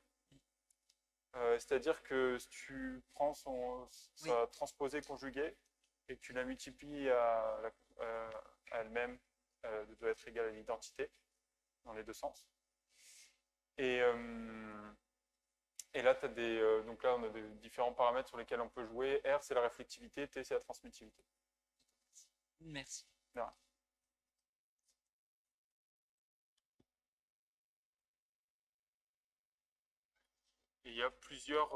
C'est-à-dire que si tu prends sa transposée conjuguée et que tu la multiplies à elle-même, doit être égale à l'identité dans les deux sens. Et là, tu as donc là, on a des différents paramètres sur lesquels on peut jouer. R, c'est la réflectivité, T, c'est la transmittivité. Merci. Là. Il y a plusieurs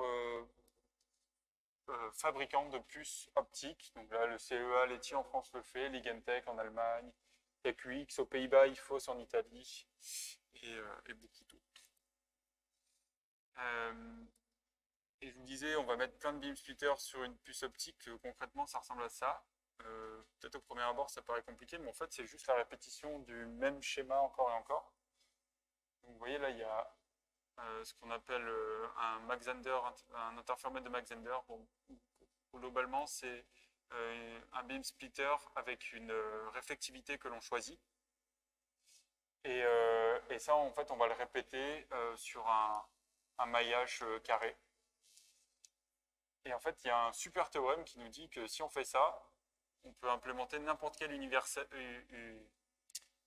fabricants de puces optiques. Donc là, le CEA, Leti en France le fait, Ligentech en Allemagne, TechUX aux Pays-Bas, IFOS en Italie et beaucoup d'autres. Et je vous disais, on va mettre plein de beam splitters sur une puce optique. Concrètement, ça ressemble à ça. Peut-être au premier abord, ça paraît compliqué, mais en fait, c'est juste la répétition du même schéma encore et encore. Donc, vous voyez, là, il y a ce qu'on appelle un interféromètre de Mach-Zehnder. Bon, globalement, c'est un beam splitter avec une réflectivité que l'on choisit. Et ça, en fait, on va le répéter sur un maillage carré. Et en fait, il y a un super théorème qui nous dit que si on fait ça, on peut implémenter n'importe quel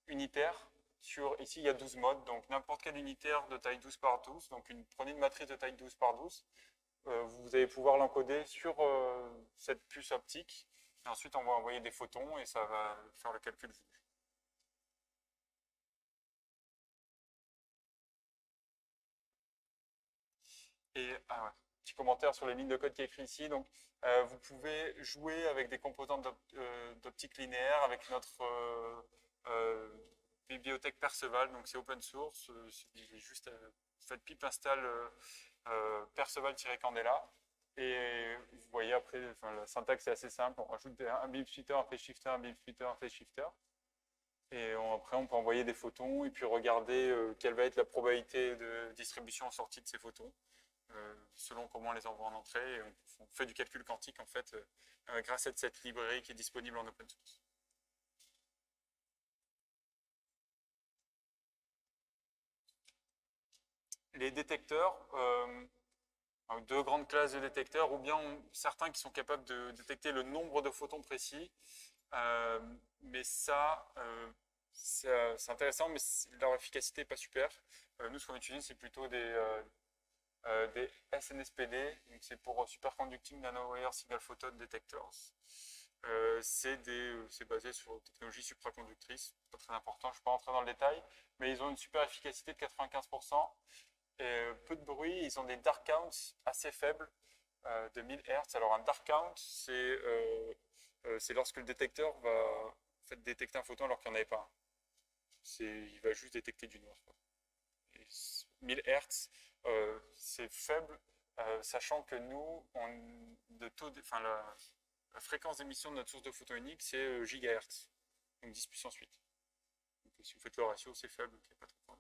unitaire sur, ici il y a 12 modes, donc n'importe quel unitaire de taille 12 par 12, donc prenez une matrice de taille 12 par 12, vous allez pouvoir l'encoder sur cette puce optique, et ensuite on va envoyer des photons et ça va faire le calcul voulu. Et petit commentaire sur les lignes de code qui est écrit ici. Donc, vous pouvez jouer avec des composantes d'optique linéaire avec notre bibliothèque Perceval. Donc, c'est open source. Juste faites pip install Perceval-Candela. Et vous voyez après, la syntaxe est assez simple. On rajoute un beam splitter, un phase shifter, un beam splitter, un phase shifter. Et après, on peut envoyer des photons et puis regarder quelle va être la probabilité de distribution en sortie de ces photons. Selon comment on les envoie en entrée, et on fait du calcul quantique en fait grâce à cette librairie qui est disponible en open source. Les détecteurs, deux grandes classes de détecteurs, ou bien certains qui sont capables de détecter le nombre de photons précis, mais ça, c'est intéressant, mais leur efficacité n'est pas super. Nous, ce qu'on utilise, c'est plutôt des SNSPD, c'est pour Superconducting Nanowire Single Photon Detectors. C'est basé sur une technologie supraconductrice, pas très important, je ne vais pas rentrer dans le détail, mais ils ont une super efficacité de 95%, et peu de bruit, ils ont des dark counts assez faibles, de 1000 Hz. Alors un dark count, c'est lorsque le détecteur va en fait, détecter un photon alors qu'il n'y en avait pas un. Il va juste détecter du noir. Et 1000 Hz, c'est faible, sachant que nous, la fréquence d'émission de notre source de photons unique, c'est gigahertz, donc 10 puissance 8. Donc, si vous faites le ratio, c'est faible, donc il n'y a pas trop de problème.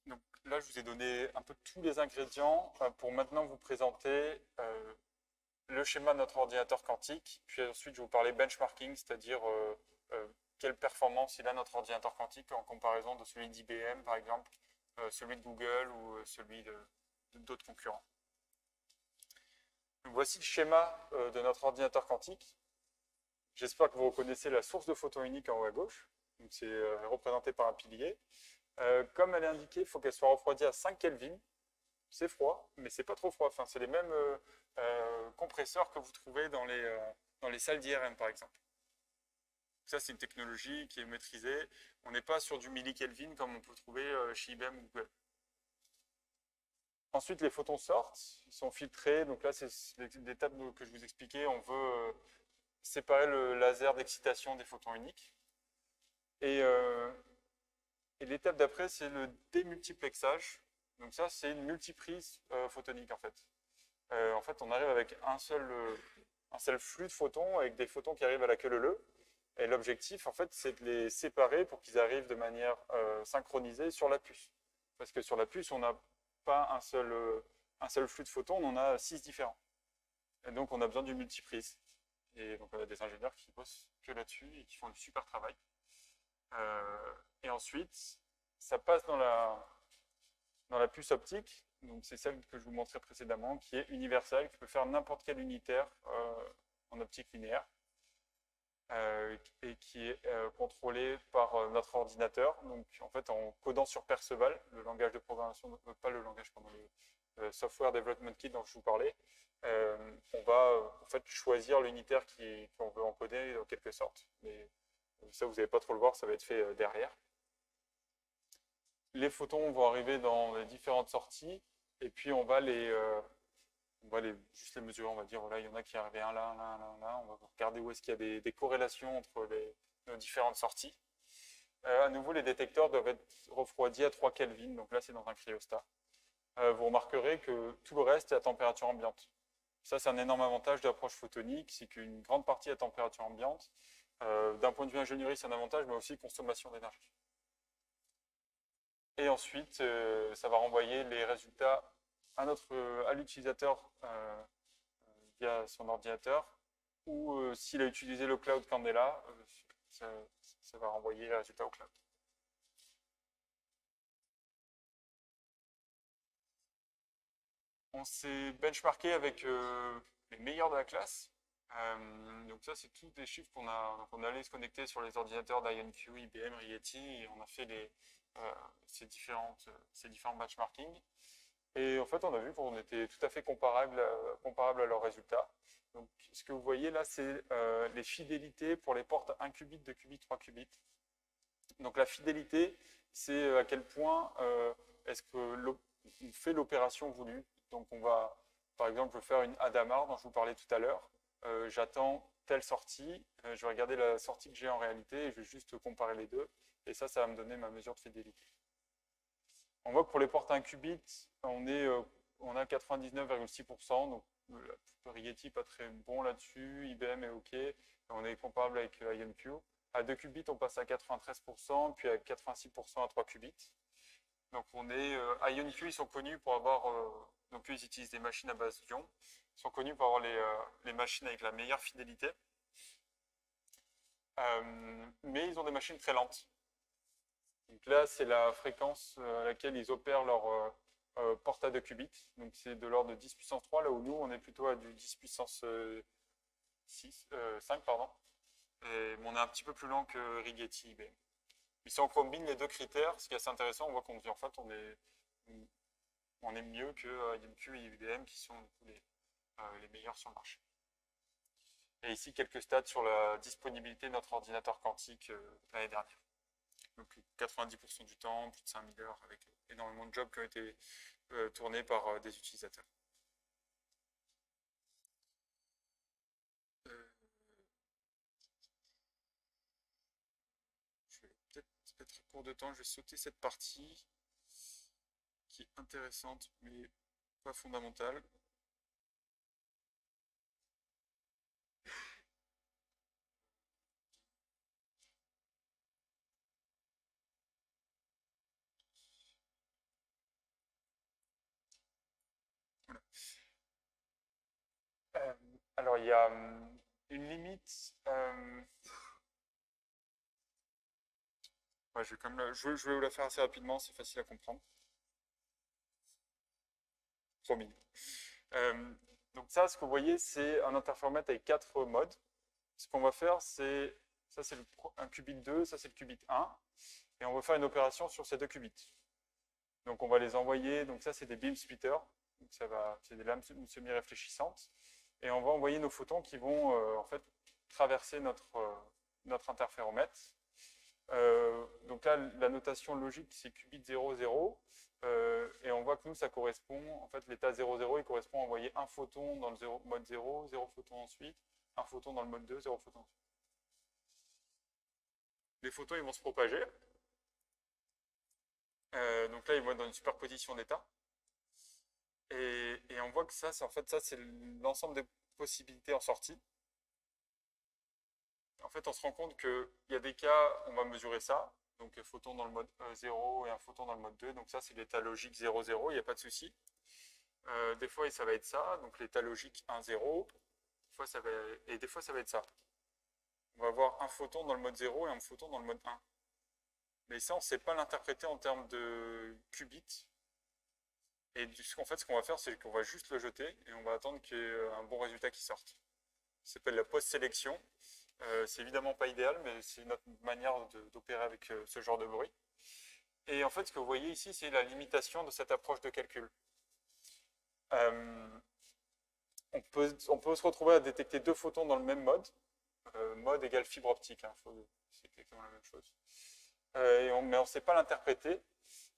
Donc là, je vous ai donné un peu tous les ingrédients pour maintenant vous présenter le schéma de notre ordinateur quantique, puis ensuite je vais vous parler benchmarking, c'est-à-dire quelle performance il a notre ordinateur quantique en comparaison de celui d'IBM par exemple, celui de Google ou celui d'autres concurrents. Donc, voici le schéma de notre ordinateur quantique. J'espère que vous reconnaissez la source de photons unique en haut à gauche. C'est représenté par un pilier. Comme elle est indiquée, il faut qu'elle soit refroidie à 5 Kelvin. c'est froid, mais c'est pas trop froid. Enfin, c'est les mêmes compresseurs que vous trouvez dans les salles d'IRM, par exemple. Ça, c'est une technologie qui est maîtrisée. On n'est pas sur du millikelvin comme on peut trouver chez IBM ou Google. Ensuite, les photons sortent, ils sont filtrés. Donc là, c'est l'étape que je vous expliquais. On veut séparer le laser d'excitation des photons uniques. Et l'étape d'après, c'est le démultiplexage. Donc ça, c'est une multiprise photonique en fait. En fait, on arrive avec un seul flux de photons, avec des photons qui arrivent à la queue leu. Et l'objectif, en fait, c'est de les séparer pour qu'ils arrivent de manière synchronisée sur la puce. Parce que sur la puce, on n'a pas un seul flux de photons, on en a 6 différents. Et donc, on a besoin d'une multiprise. Et donc, on a des ingénieurs qui bossent que là-dessus et qui font du super travail. Et ensuite, ça passe dans la puce optique. Donc, c'est celle que je vous montrais précédemment, qui est universelle, qui peut faire n'importe quel unitaire en optique linéaire. Et qui est contrôlé par notre ordinateur. Donc, en fait, en codant sur Perceval, le langage de programmation, pas le langage, pardon, le Software Development Kit dont je vous parlais, on va en fait choisir l'unitaire qu'on veut encoder en quelque sorte. Mais ça, vous n'allez pas trop le voir, ça va être fait derrière. Les photons vont arriver dans les différentes sorties, et puis on va juste les mesurer, on va dire, voilà, il y en a qui arrivent un là, là. On va regarder où est-ce qu'il y a des corrélations entre nos différentes sorties. À nouveau, les détecteurs doivent être refroidis à 3 Kelvin, donc là c'est dans un cryostat. Vous remarquerez que tout le reste est à température ambiante. Ça, c'est un énorme avantage de l'approche photonique, c'est qu'une grande partie est à température ambiante. D'un point de vue ingénierie, c'est un avantage, mais aussi consommation d'énergie. Et ensuite, ça va renvoyer les résultats à l'utilisateur via son ordinateur, ou s'il a utilisé le cloud Candela, ça va renvoyer les résultats au cloud. On s'est benchmarké avec les meilleurs de la classe. Donc ça, c'est tous des chiffres qu'on est allé se connecter sur les ordinateurs d'IonQ, IBM, Rigetti, et on a fait ces différents benchmarking. Et en fait, on a vu qu'on était tout à fait comparable à leurs résultats. Donc, ce que vous voyez là, c'est les fidélités pour les portes 1 qubit, 2 qubits, 3 qubits. Donc, la fidélité, c'est à quel point est-ce qu'on fait l'opération voulue. Donc, on va, par exemple, faire une Hadamard dont je vous parlais tout à l'heure. J'attends telle sortie, je vais regarder la sortie que j'ai en réalité et je vais juste comparer les deux. Et ça va me donner ma mesure de fidélité. On voit que pour les portes 1 qubit, on a 99,6%, donc Rigetti pas très bon là-dessus, IBM est OK, on est comparable avec IonQ. À 2 qubits, on passe à 93%, puis à 86% à 3 qubits. Donc IonQ, ils sont connus pour avoir, donc eux, ils utilisent des machines à base d'ion, ils sont connus pour avoir les machines avec la meilleure fidélité, mais ils ont des machines très lentes. Donc là, c'est la fréquence à laquelle ils opèrent leur porte à 2 qubits. Donc c'est de l'ordre de 10 puissance 3, là où nous, on est plutôt à du 10 puissance 5. Pardon. Et on est un petit peu plus lent que Rigetti IBM. Mais si on combine les deux critères, ce qui est assez intéressant, on voit qu'en fait, on est mieux que IonQ et IBM, qui sont les meilleurs sur le marché. Et ici, quelques stats sur la disponibilité de notre ordinateur quantique l'année dernière. Donc 90% du temps, plus de 5000 heures, avec énormément de jobs qui ont été tournés par des utilisateurs. Je vais peut-être être à court de temps, je vais sauter cette partie qui est intéressante mais pas fondamentale. Alors, il y a une limite. Ouais, je vais vous la faire assez rapidement, c'est facile à comprendre. Promis. Donc ça, ce que vous voyez, c'est un interféromètre avec 4 modes. Ce qu'on va faire, c'est, ça c'est un qubit 2, ça c'est le qubit 1, et on va faire une opération sur ces 2 qubits. Donc on va les envoyer, donc ça c'est des beam splitters, donc c'est des lames semi-réfléchissantes, et on va envoyer nos photons qui vont en fait traverser notre interféromètre. Donc là, la notation logique, c'est qubit 0, 0. Et on voit que nous, ça correspond, en fait, l'état 0, 0, il correspond à envoyer un photon dans le mode 0, 0 photon ensuite, un photon dans le mode 2, 0 photon ensuite. Les photons, ils vont se propager. Donc là, ils vont être dans une superposition d'états. Et on voit que ça, c'est l'ensemble des possibilités en sortie. En fait, on se rend compte qu'il y a des cas, on va mesurer ça. Donc, un photon dans le mode 0 et un photon dans le mode 2. Donc, ça, c'est l'état logique 0, 0, il n'y a pas de souci. Des fois, ça va être ça. Donc, l'état logique 1, 0. Et des fois, ça va être ça. On va avoir un photon dans le mode 0 et un photon dans le mode 1. Mais ça, on ne sait pas l'interpréter en termes de qubits. Et en fait, ce qu'on va faire, c'est qu'on va juste le jeter et on va attendre qu'il y ait un bon résultat qui sorte. Ça s'appelle la post-sélection. C'est évidemment pas idéal, mais c'est notre manière d'opérer avec ce genre de bruit. Et en fait, ce que vous voyez ici, c'est la limitation de cette approche de calcul. On peut se retrouver à détecter deux photons dans le même mode. Mode égale fibre optique, hein, c'est exactement la même chose. Mais on ne sait pas l'interpréter.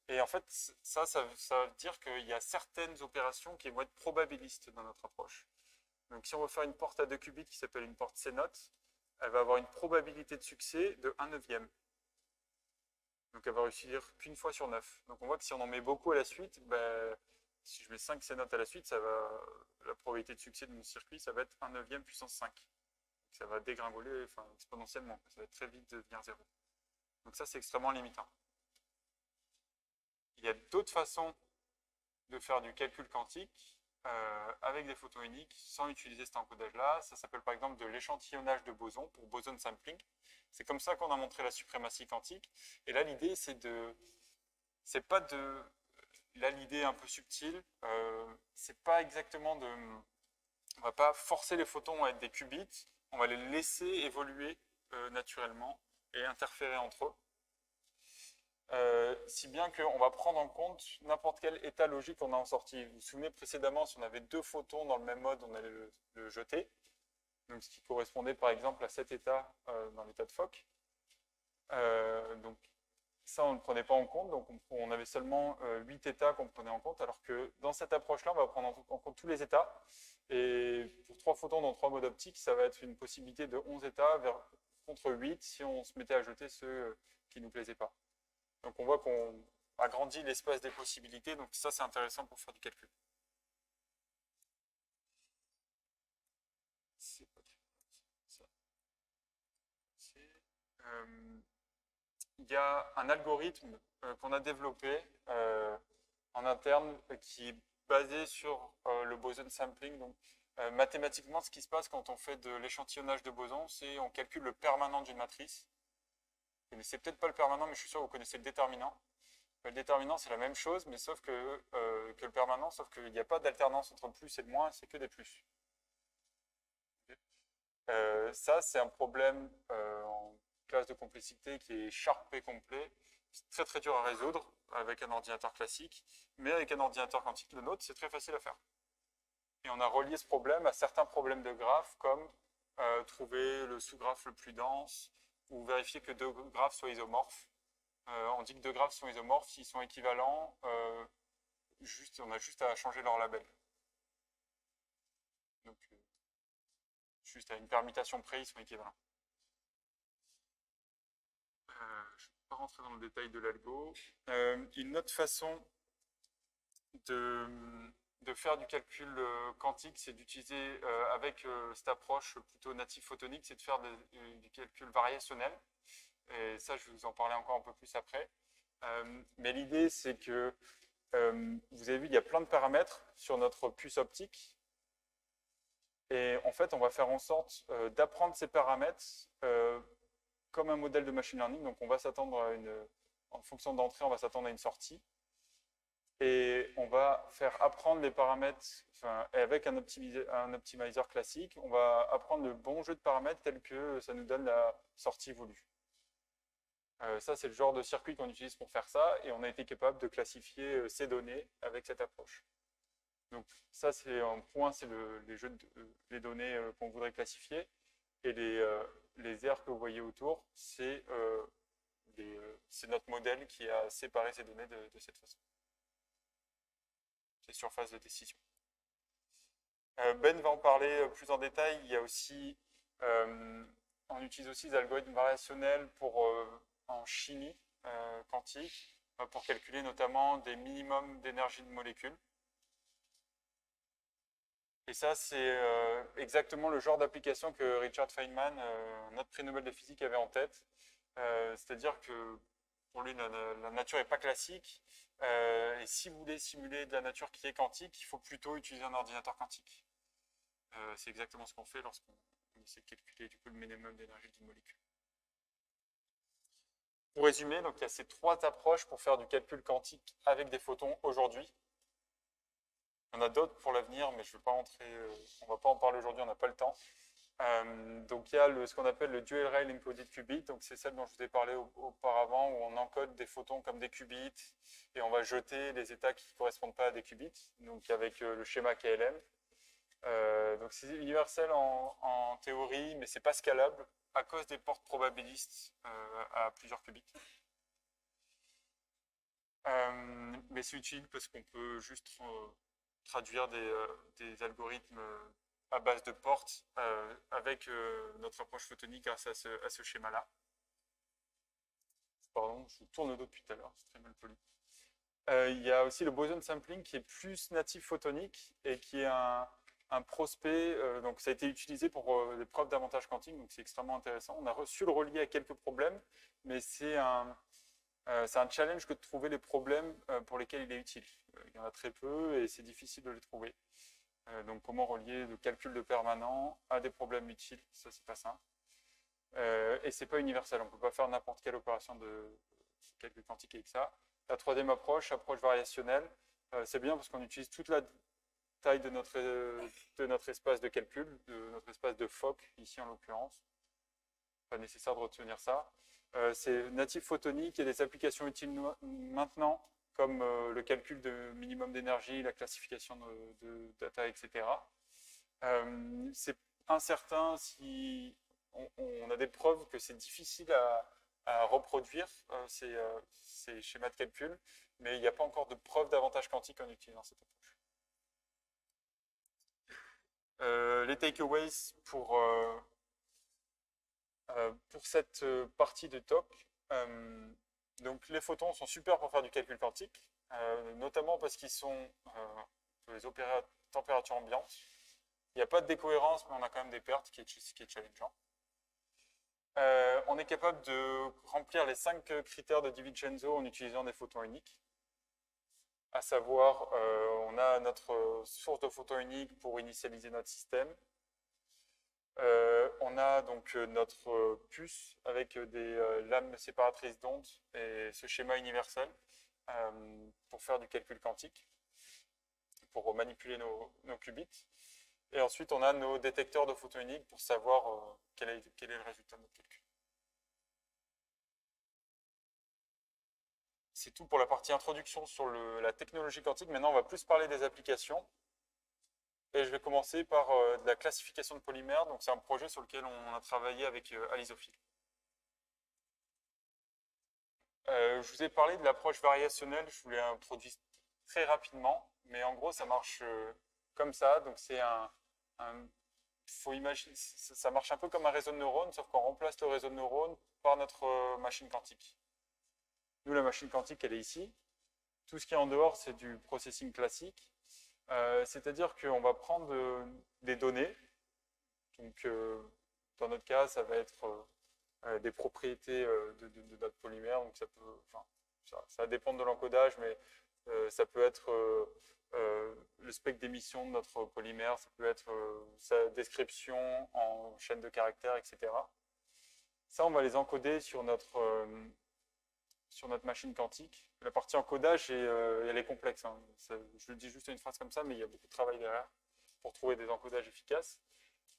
Et en fait, ça veut dire qu'il y a certaines opérations qui vont être probabilistes dans notre approche. Donc si on veut faire une porte à 2 qubits qui s'appelle une porte CNOT, elle va avoir une probabilité de succès de 1/9. Donc elle va réussir qu'une fois sur 9. Donc on voit que si on en met beaucoup à la suite, si je mets 5 CNOT à la suite, la probabilité de succès de mon circuit, ça va être 1/9 puissance 5. Donc ça va dégringoler exponentiellement, ça va très vite devenir 0. Donc ça, c'est extrêmement limitant. Il y a d'autres façons de faire du calcul quantique avec des photons uniques sans utiliser cet encodage-là. Ça s'appelle par exemple de l'échantillonnage de bosons pour boson sampling. C'est comme ça qu'on a montré la suprématie quantique. Et là, l'idée, c'est pas de... Là, l'idée est un peu subtile. C'est pas exactement de... On va pas forcer les photons à être des qubits. On va les laisser évoluer naturellement et interférer entre eux. Si bien qu'on va prendre en compte n'importe quel état logique qu'on a en sortie. Vous vous souvenez précédemment, si on avait deux photons dans le même mode, on allait le jeter. Donc, ce qui correspondait par exemple à cet état dans l'état de Fock. Donc ça, on ne prenait pas en compte. Donc on avait seulement 8 états qu'on prenait en compte, alors que dans cette approche-là, on va prendre en compte tous les états. Et pour 3 photons dans 3 modes optiques, ça va être une possibilité de 11 états contre 8 si on se mettait à jeter ceux qui ne nous plaisaient pas. Donc on voit qu'on agrandit l'espace des possibilités, donc ça c'est intéressant pour faire du calcul. Il y a un algorithme qu'on a développé en interne qui est basé sur le boson sampling. Donc, mathématiquement, ce qui se passe quand on fait de l'échantillonnage de bosons, c'est on calcule le permanent d'une matrice. Vous connaissez peut-être pas le permanent, mais je suis sûr que vous connaissez le déterminant. Le déterminant, c'est la même chose, mais sauf que le permanent, sauf qu'il n'y a pas d'alternance entre le plus et le moins, c'est que des plus. Ça, c'est un problème en classe de complexité qui est Sharp complet. C'est très très dur à résoudre avec un ordinateur classique, mais avec un ordinateur quantique, le nôtre, c'est très facile à faire. Et on a relié ce problème à certains problèmes de graphes, comme trouver le sous-graphe le plus dense, ou vérifier que deux graphes soient isomorphes. On dit que deux graphes sont isomorphes s'ils sont équivalents, on a juste à changer leur label. Donc, juste à une permutation près, ils sont équivalents. Je ne vais pas rentrer dans le détail de l'algo. Une autre façon de faire du calcul quantique, c'est d'utiliser, avec cette approche plutôt native photonique, c'est de faire du calcul variationnel. Et ça, je vais vous en parler encore un peu plus après. Mais l'idée, c'est que, vous avez vu, il y a plein de paramètres sur notre puce optique. Et en fait, on va faire en sorte d'apprendre ces paramètres comme un modèle de machine learning. Donc, on va s'attendre à en fonction d'entrée, on va s'attendre à une sortie. Et on va faire apprendre les paramètres, avec un optimizer classique, on va apprendre le bon jeu de paramètres tel que ça nous donne la sortie voulue. Ça, c'est le genre de circuit qu'on utilise pour faire ça, et on a été capable de classifier ces données avec cette approche. Donc ça, c'est un point, c'est les données qu'on voudrait classifier, et les aires que vous voyez autour, c'est notre modèle qui a séparé ces données de cette façon. Ces surfaces de décision. Ben va en parler plus en détail. Il y a aussi, on utilise aussi des algorithmes variationnels en chimie quantique pour calculer notamment des minimums d'énergie de molécules. Et ça, c'est exactement le genre d'application que Richard Feynman, notre prix Nobel de physique, avait en tête. C'est-à-dire que pour lui, la nature n'est pas classique. Et si vous voulez simuler de la nature qui est quantique, il faut plutôt utiliser un ordinateur quantique. C'est exactement ce qu'on fait lorsqu'on essaie de calculer du coup, le minimum d'énergie d'une molécule. Pour résumer, donc, il y a ces 3 approches pour faire du calcul quantique avec des photons aujourd'hui. Il y en a d'autres pour l'avenir, mais je vais pas entrer, on ne va pas en parler aujourd'hui, on n'a pas le temps. Donc il y a ce qu'on appelle le Dual Rail Encoded Qubit, donc c'est celle dont je vous ai parlé auparavant, où on encode des photons comme des qubits, et on va jeter les états qui ne correspondent pas à des qubits, donc avec le schéma KLM. Donc c'est universel en théorie, mais c'est pas scalable à cause des portes probabilistes à plusieurs qubits. Mais c'est utile parce qu'on peut juste traduire des algorithmes à base de portes avec notre approche photonique grâce à ce schéma-là. Pardon, je tourne le dos depuis tout à l'heure, c'est très mal poli. Il y a aussi le boson sampling qui est plus natif photonique et qui est un prospect, donc ça a été utilisé pour des preuves d'avantage quantique, donc c'est extrêmement intéressant. On a su le relier à quelques problèmes, mais c'est un challenge que de trouver les problèmes pour lesquels il est utile. Il y en a très peu et c'est difficile de les trouver. Donc comment relier le calcul de permanent à des problèmes utiles, ça c'est pas simple. Et c'est pas universel, on ne peut pas faire n'importe quelle opération de calcul quantique avec ça. La 3e approche variationnelle, c'est bien parce qu'on utilise toute la taille de notre espace de calcul, de notre espace de Fock, ici en l'occurrence. Pas nécessaire de retenir ça. C'est natif photonique, il y a des applications utiles maintenant, comme le calcul de minimum d'énergie, la classification de data, etc. C'est incertain si on a des preuves que c'est difficile à reproduire ces schémas de calcul, mais il n'y a pas encore de preuve d'avantage quantique en utilisant cette approche. Les takeaways pour cette partie de talk. Donc les photons sont super pour faire du calcul quantique, notamment parce on peut les opérer à température ambiante. Il n'y a pas de décohérence, mais on a quand même des pertes, qui est challengeant. On est capable de remplir les 5 critères de Di Vincenzo en utilisant des photons uniques. À savoir, on a notre source de photons uniques pour initialiser notre système. On a donc notre puce avec des lames séparatrices d'ondes et ce schéma universel pour faire du calcul quantique, pour manipuler nos qubits. Et ensuite, on a nos détecteurs de photons uniques pour savoir quel est le résultat de notre calcul. C'est tout pour la partie introduction sur la technologie quantique. Maintenant, on va plus parler des applications. Et je vais commencer par de la classification de polymères. Donc, c'est un projet sur lequel on a travaillé avec Alisophile. Je vous ai parlé de l'approche variationnelle. Je vous l'ai introduit très rapidement. Mais en gros, ça marche comme ça. Donc, c'est faut imaginer, ça marche un peu comme un réseau de neurones, sauf qu'on remplace le réseau de neurones par notre machine quantique. Nous, la machine quantique, elle est ici. Tout ce qui est en dehors, c'est du processing classique. C'est-à-dire qu'on va prendre des données. Donc, dans notre cas, ça va être des propriétés de notre polymère. Donc, ça va dépendre de l'encodage, mais ça peut être le spectre d'émission de notre polymère, ça peut être sa description en chaîne de caractères, etc. Ça, on va les encoder sur notre machine quantique. La partie encodage, elle est complexe. Hein. Je le dis juste une phrase comme ça, mais il y a beaucoup de travail derrière pour trouver des encodages efficaces.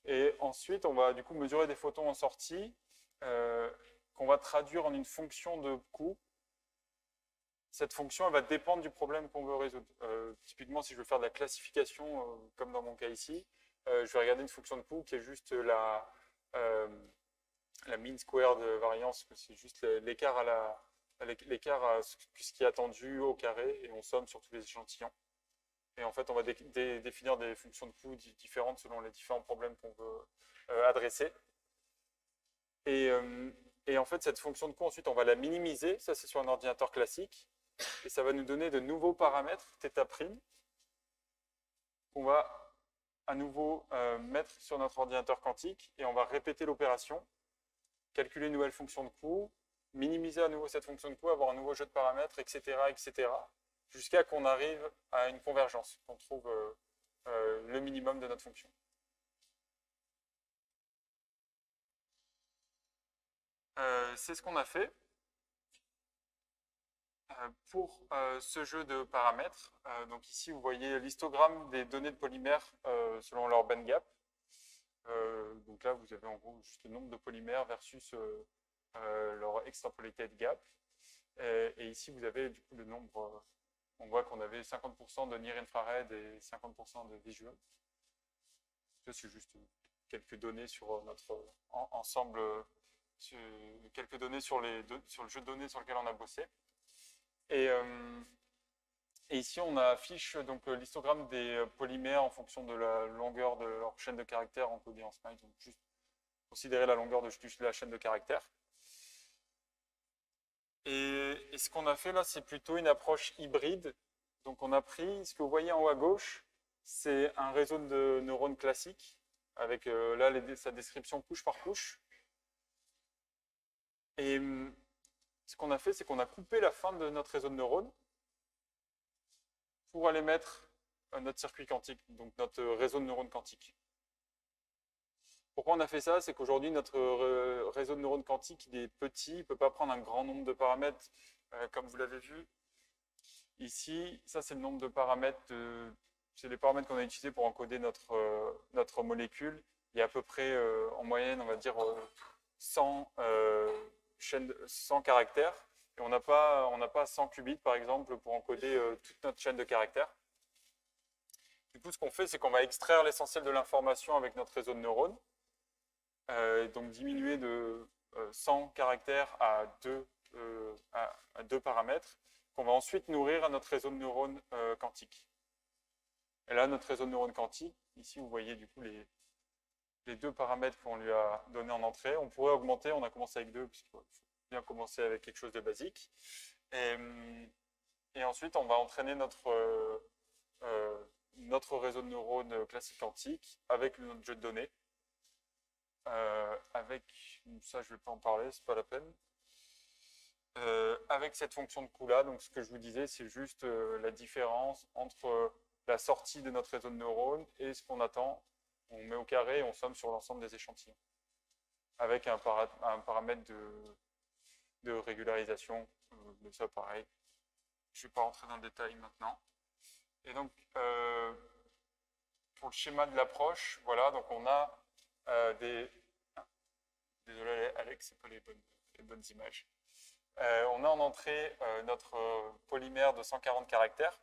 Et ensuite, on va du coup mesurer des photons en sortie qu'on va traduire en une fonction de coût. Cette fonction, elle va dépendre du problème qu'on veut résoudre. Typiquement, si je veux faire de la classification, comme dans mon cas ici, je vais regarder une fonction de coût qui est juste la mean squared variance, c'est juste l'écart à ce qui est attendu au carré, et on somme sur tous les échantillons. Et en fait, on va définir des fonctions de coût différentes selon les différents problèmes qu'on veut adresser. Et en fait, cette fonction de coût, ensuite, on va la minimiser. Ça, c'est sur un ordinateur classique. Et ça va nous donner de nouveaux paramètres, θ', qu'on va à nouveau mettre sur notre ordinateur quantique. Et on va répéter l'opération, calculer une nouvelle fonction de coût, minimiser à nouveau cette fonction de coût, avoir un nouveau jeu de paramètres, etc., etc., jusqu'à qu'on arrive à une convergence, qu'on trouve le minimum de notre fonction. C'est ce qu'on a fait pour ce jeu de paramètres. Donc ici, vous voyez l'histogramme des données de polymères selon leur band gap. Donc là, vous avez en gros juste le nombre de polymères versus leur extrapolated gap. Et ici, vous avez du coup le nombre. On voit qu'on avait 50% de near infrared et 50% de visual. Ça, c'est juste quelques données sur notre ensemble, quelques données sur le jeu de données sur lequel on a bossé. Et ici, on affiche donc l'histogramme des polymères en fonction de la longueur de leur chaîne de caractères encodée en SMILE. Donc, juste considérer la longueur de la chaîne de caractères. Et ce qu'on a fait là, c'est plutôt une approche hybride. Donc, on a pris ce que vous voyez en haut à gauche, c'est un réseau de neurones classique, avec là sa description couche par couche. Et ce qu'on a fait, c'est qu'on a coupé la fin de notre réseau de neurones pour aller mettre notre circuit quantique, donc notre réseau de neurones quantique. Pourquoi on a fait ça? C'est qu'aujourd'hui, notre réseau de neurones quantique, il est petit, il ne peut pas prendre un grand nombre de paramètres, comme vous l'avez vu. Ici, ça, c'est le nombre de paramètres, c'est les paramètres qu'on a utilisés pour encoder notre molécule. Il y a à peu près, en moyenne, on va dire 100 caractères. Et on n'a pas 100 qubits, par exemple, pour encoder toute notre chaîne de caractères. Du coup, ce qu'on fait, c'est qu'on va extraire l'essentiel de l'information avec notre réseau de neurones. Donc diminuer de 100 caractères à 2 paramètres, qu'on va ensuite nourrir à notre réseau de neurones quantique. Et là, notre réseau de neurones quantique, ici, vous voyez du coup les 2 paramètres qu'on lui a donnés en entrée. On pourrait augmenter, on a commencé avec 2, puisqu'il faut bien commencer avec quelque chose de basique. Et ensuite, on va entraîner notre réseau de neurones classique quantique avec notre jeu de données. Avec ça, je ne vais pas en parler, c'est pas la peine. Avec cette fonction de coût là, donc ce que je vous disais, c'est juste la différence entre la sortie de notre réseau de neurones et ce qu'on attend. On met au carré et on somme sur l'ensemble des échantillons. Avec un paramètre de régularisation, de ça pareil. Je ne vais pas rentrer dans le détail maintenant. Et donc, pour le schéma de l'approche, voilà, donc on a désolé Alex, c'est pas les bonnes images. On a en entrée notre polymère de 140 caractères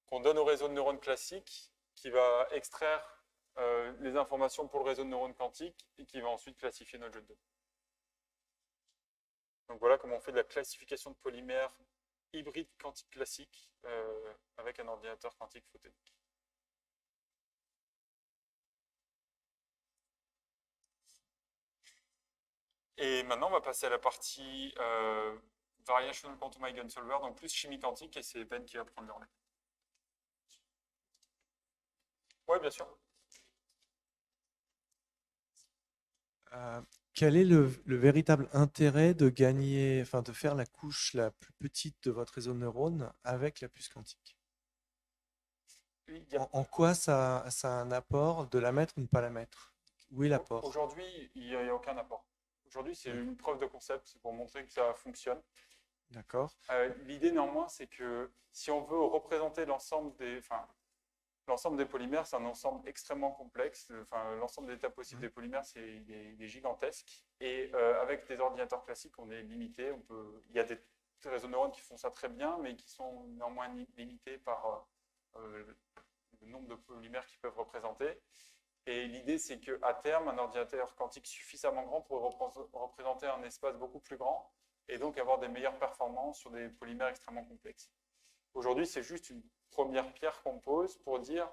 qu'on donne au réseau de neurones classique qui va extraire les informations pour le réseau de neurones quantique et qui va ensuite classifier notre jeu de données. Donc voilà comment on fait de la classification de polymères hybride quantique classique avec un ordinateur quantique photonique. Et maintenant, on va passer à la partie Variational Quantum Eigensolver, donc plus chimie quantique, et c'est Ben qui va prendre le relais. Oui, bien sûr. Quel est le véritable intérêt de gagner, enfin de faire la couche la plus petite de votre réseau de neurones avec la puce quantique? En quoi ça a un apport de la mettre ou ne pas la mettre? Où est l'apport? Aujourd'hui, il n'y a aucun apport. Aujourd'hui, c'est une preuve de concept, c'est pour montrer que ça fonctionne. D'accord. L'idée, néanmoins, c'est que si on veut représenter l'ensemble des... Enfin, L'ensemble des polymères, c'est un ensemble extrêmement complexe. Enfin, l'ensemble des états possibles des polymères, il est gigantesque. Et avec des ordinateurs classiques, on est limité. Il y a des réseaux de neurones qui font ça très bien, mais qui sont néanmoins limités par le nombre de polymères qu'ils peuvent représenter. Et l'idée, c'est qu'à terme, un ordinateur quantique suffisamment grand pourrait représenter un espace beaucoup plus grand et donc avoir des meilleures performances sur des polymères extrêmement complexes. Aujourd'hui, c'est juste une première pierre qu'on pose pour dire,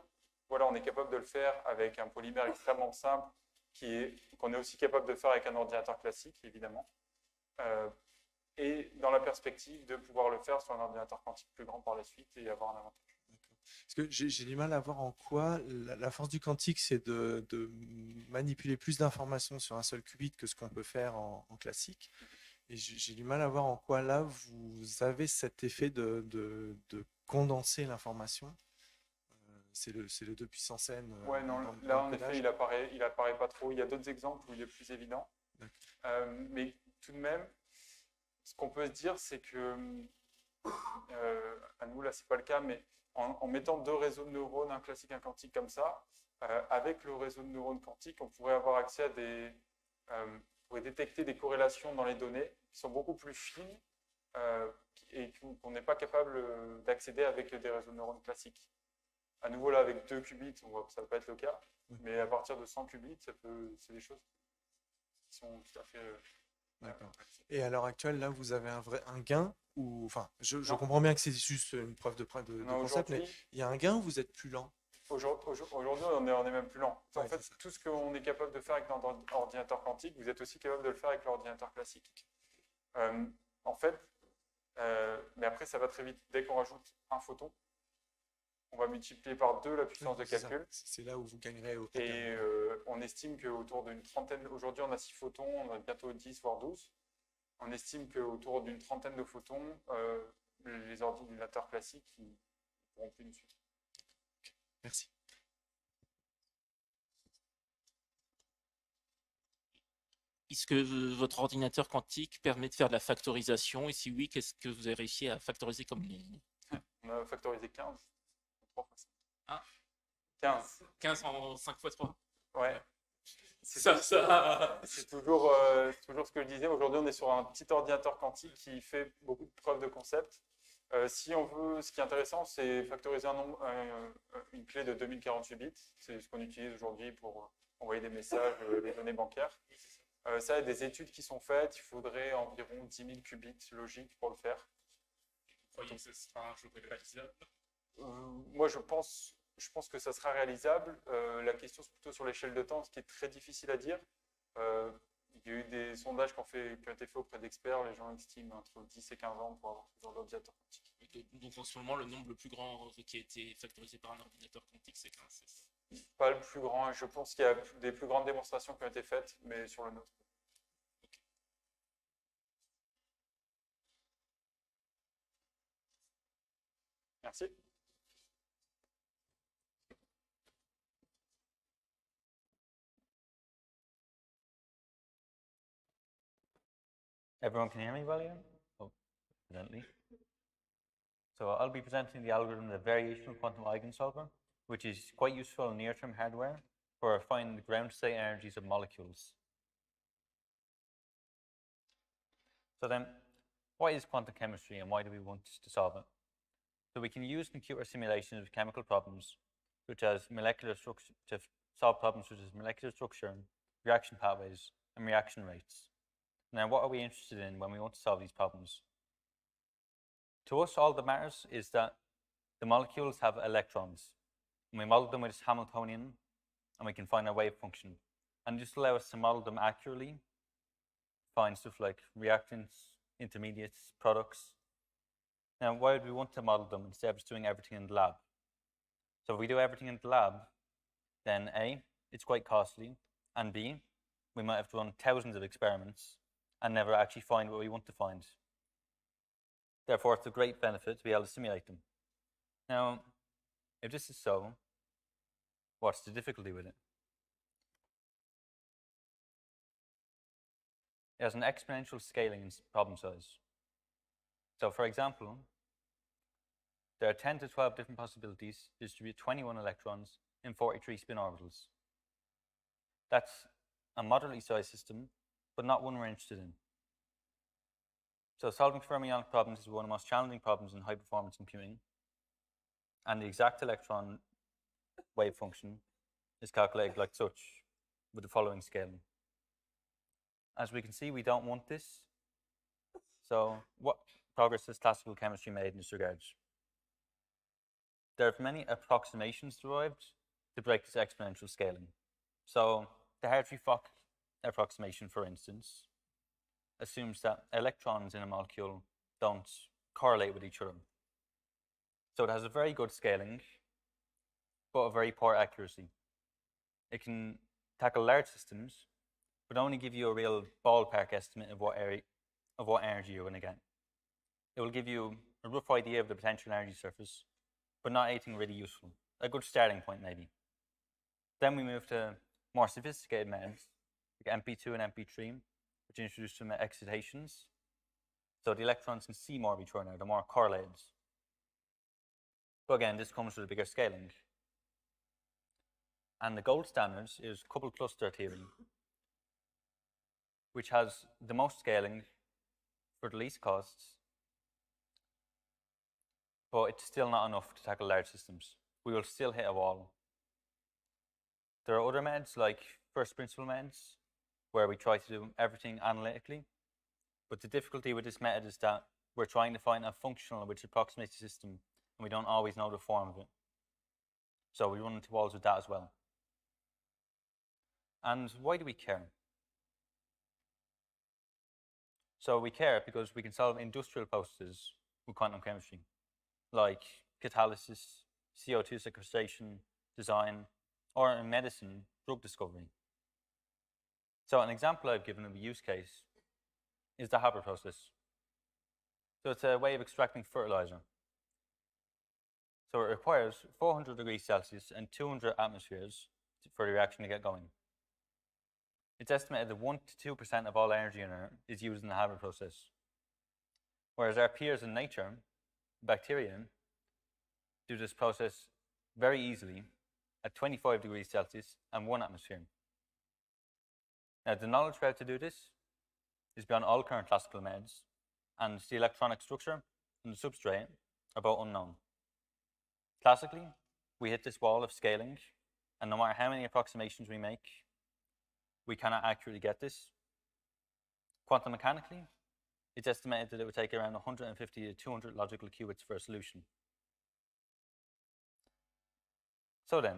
voilà, on est capable de le faire avec un polymère extrêmement simple qu'on est aussi capable de faire avec un ordinateur classique, évidemment. Et dans la perspective de pouvoir le faire sur un ordinateur quantique plus grand par la suite et avoir un avantage. Parce que j'ai du mal à voir en quoi la force du quantique, c'est de manipuler plus d'informations sur un seul qubit que ce qu'on peut faire en classique. Et j'ai du mal à voir en quoi là, vous avez cet effet de condenser l'information. C'est le 2 puissance n. Ouais, non, là en effet, il apparaît pas trop. Il y a d'autres exemples où il est plus évident. Mais tout de même, ce qu'on peut se dire, c'est que, à nous là, c'est pas le cas, mais en mettant deux réseaux de neurones, un classique et un quantique comme ça, avec le réseau de neurones quantique, on pourrait avoir accès à on pourrait détecter des corrélations dans les données qui sont beaucoup plus fines et qu'on n'est pas capable d'accéder avec des réseaux de neurones classiques. À nouveau, là, avec 2 qubits, ça ne va pas être le cas, mais à partir de 100 qubits, c'est des choses qui sont tout à fait... D'accord. Et à l'heure actuelle, là, vous avez un gain ou, enfin, je comprends bien que c'est juste une preuve de concept, mais il y a un gain ou vous êtes plus lent? Aujourd'hui, on est même plus lent. Ouais, en fait, tout ce qu'on est capable de faire avec notre ordinateur quantique, vous êtes aussi capable de le faire avec l'ordinateur classique. En fait, mais après, ça va très vite. Dès qu'on rajoute un photon, on va multiplier par 2 la puissance de calcul. C'est là où vous gagnerez au Et on estime qu'autour d'une trentaine, aujourd'hui on a 6 photons, on a bientôt 10 voire 12. On estime qu'autour d'une trentaine de photons, les ordinateurs classiques ne pourront plus nous suivre. Merci. Est-ce que votre ordinateur quantique permet de faire de la factorisation? Et si oui, qu'est-ce que vous avez réussi à factoriser comme nombre? On a factorisé 15. 3 fois 5. Ah. 15. 15 en 5 fois 3. Ouais. C'est toujours ce que je disais. Aujourd'hui, on est sur un petit ordinateur quantique qui fait beaucoup de preuves de concept. Si on veut, ce qui est intéressant, c'est factoriser une clé de 2048 bits. C'est ce qu'on utilise aujourd'hui pour envoyer des messages, des données bancaires. Ça, il y a des études qui sont faites. Il faudrait environ 10 000 qubits logiques pour le faire. Vous croyez que ce sera un jour réalisable? Moi, je pense que ça sera réalisable. La question, c'est plutôt sur l'échelle de temps, ce qui est très difficile à dire. Il y a eu des sondages qui ont été faits auprès d'experts. Les gens estiment entre 10 et 15 ans pour avoir ce genre d'ordinateur quantique. Donc en ce moment, le nombre le plus grand qui a été factorisé par un ordinateur quantique, c'est 15. Pas le plus grand. Je pense qu'il y a des plus grandes démonstrations qui ont été faites, mais sur le nôtre. Merci. Everyone can hear me well, Ian? Oh, evidently. So I'll be presenting the algorithm of the variational quantum eigensolver, which is quite useful in near-term hardware for finding the ground state energies of molecules. So then, what is quantum chemistry and why do we want to solve it? So we can use computer simulations of chemical problems, such as molecular structure, to solve problems such as molecular structure, reaction pathways, and reaction rates. Now, what are we interested in when we want to solve these problems? To us, all that matters is that the molecules have electrons, and we model them with this Hamiltonian, and we can find our wave function. And just allow us to model them accurately, find stuff like reactants, intermediates, products. Now, why would we want to model them instead of just doing everything in the lab? So if we do everything in the lab, then A, it's quite costly, and B, we might have to run thousands of experiments and never actually find what we want to find. Therefore, it's a great benefit to be able to simulate them. Now, if this is so, what's the difficulty with it? It has an exponential scaling in problem size. So, for example, there are 10 to 12 different possibilities to distribute 21 electrons in 43 spin orbitals. That's a moderately sized system, but not one we're interested in. So solving fermionic problems is one of the most challenging problems in high performance computing, and the exact electron wave function is calculated like such, with the following scaling. As we can see, we don't want this. So what progress has classical chemistry made in this regard? There are many approximations derived to break this exponential scaling. So the Hartree-Fock approximation, for instance, assumes that electrons in a molecule don't correlate with each other. So it has a very good scaling, but a very poor accuracy. It can tackle large systems, but only give you a real ballpark estimate of what energy you're going to get. It will give you a rough idea of the potential energy surface, but not anything really useful. A good starting point, maybe. Then we move to more sophisticated methods, like MP2 and MP3, which introduce some excitations. So the electrons can see more of each other, they're more correlated. But again, this comes with a bigger scaling. And the gold standard is coupled cluster theory, which has the most scaling for the least costs, but it's still not enough to tackle large systems. We will still hit a wall. There are other methods like first principle methods, where we try to do everything analytically, but the difficulty with this method is that we're trying to find a functional which approximates the system, and we don't always know the form of it. So we run into walls with that as well. And why do we care? So we care because we can solve industrial processes with quantum chemistry, like catalysis, CO2 sequestration, design, or in medicine, drug discovery. So an example I've given of a use case is the Haber process. So it's a way of extracting fertilizer. So it requires 400 degrees Celsius and 200 atmospheres for the reaction to get going. It's estimated that 1 to 2% of all energy in Earth is used in the Haber process. Whereas our peers in nature, bacteria, do this process very easily at 25 degrees Celsius and 1 atmosphere. Now, the knowledge for how to do this is beyond all current classical methods, and the electronic structure and the substrate are both unknown. Classically, we hit this wall of scaling, and no matter how many approximations we make, we cannot accurately get this. Quantum mechanically, it's estimated that it would take around 150 to 200 logical qubits for a solution. So then,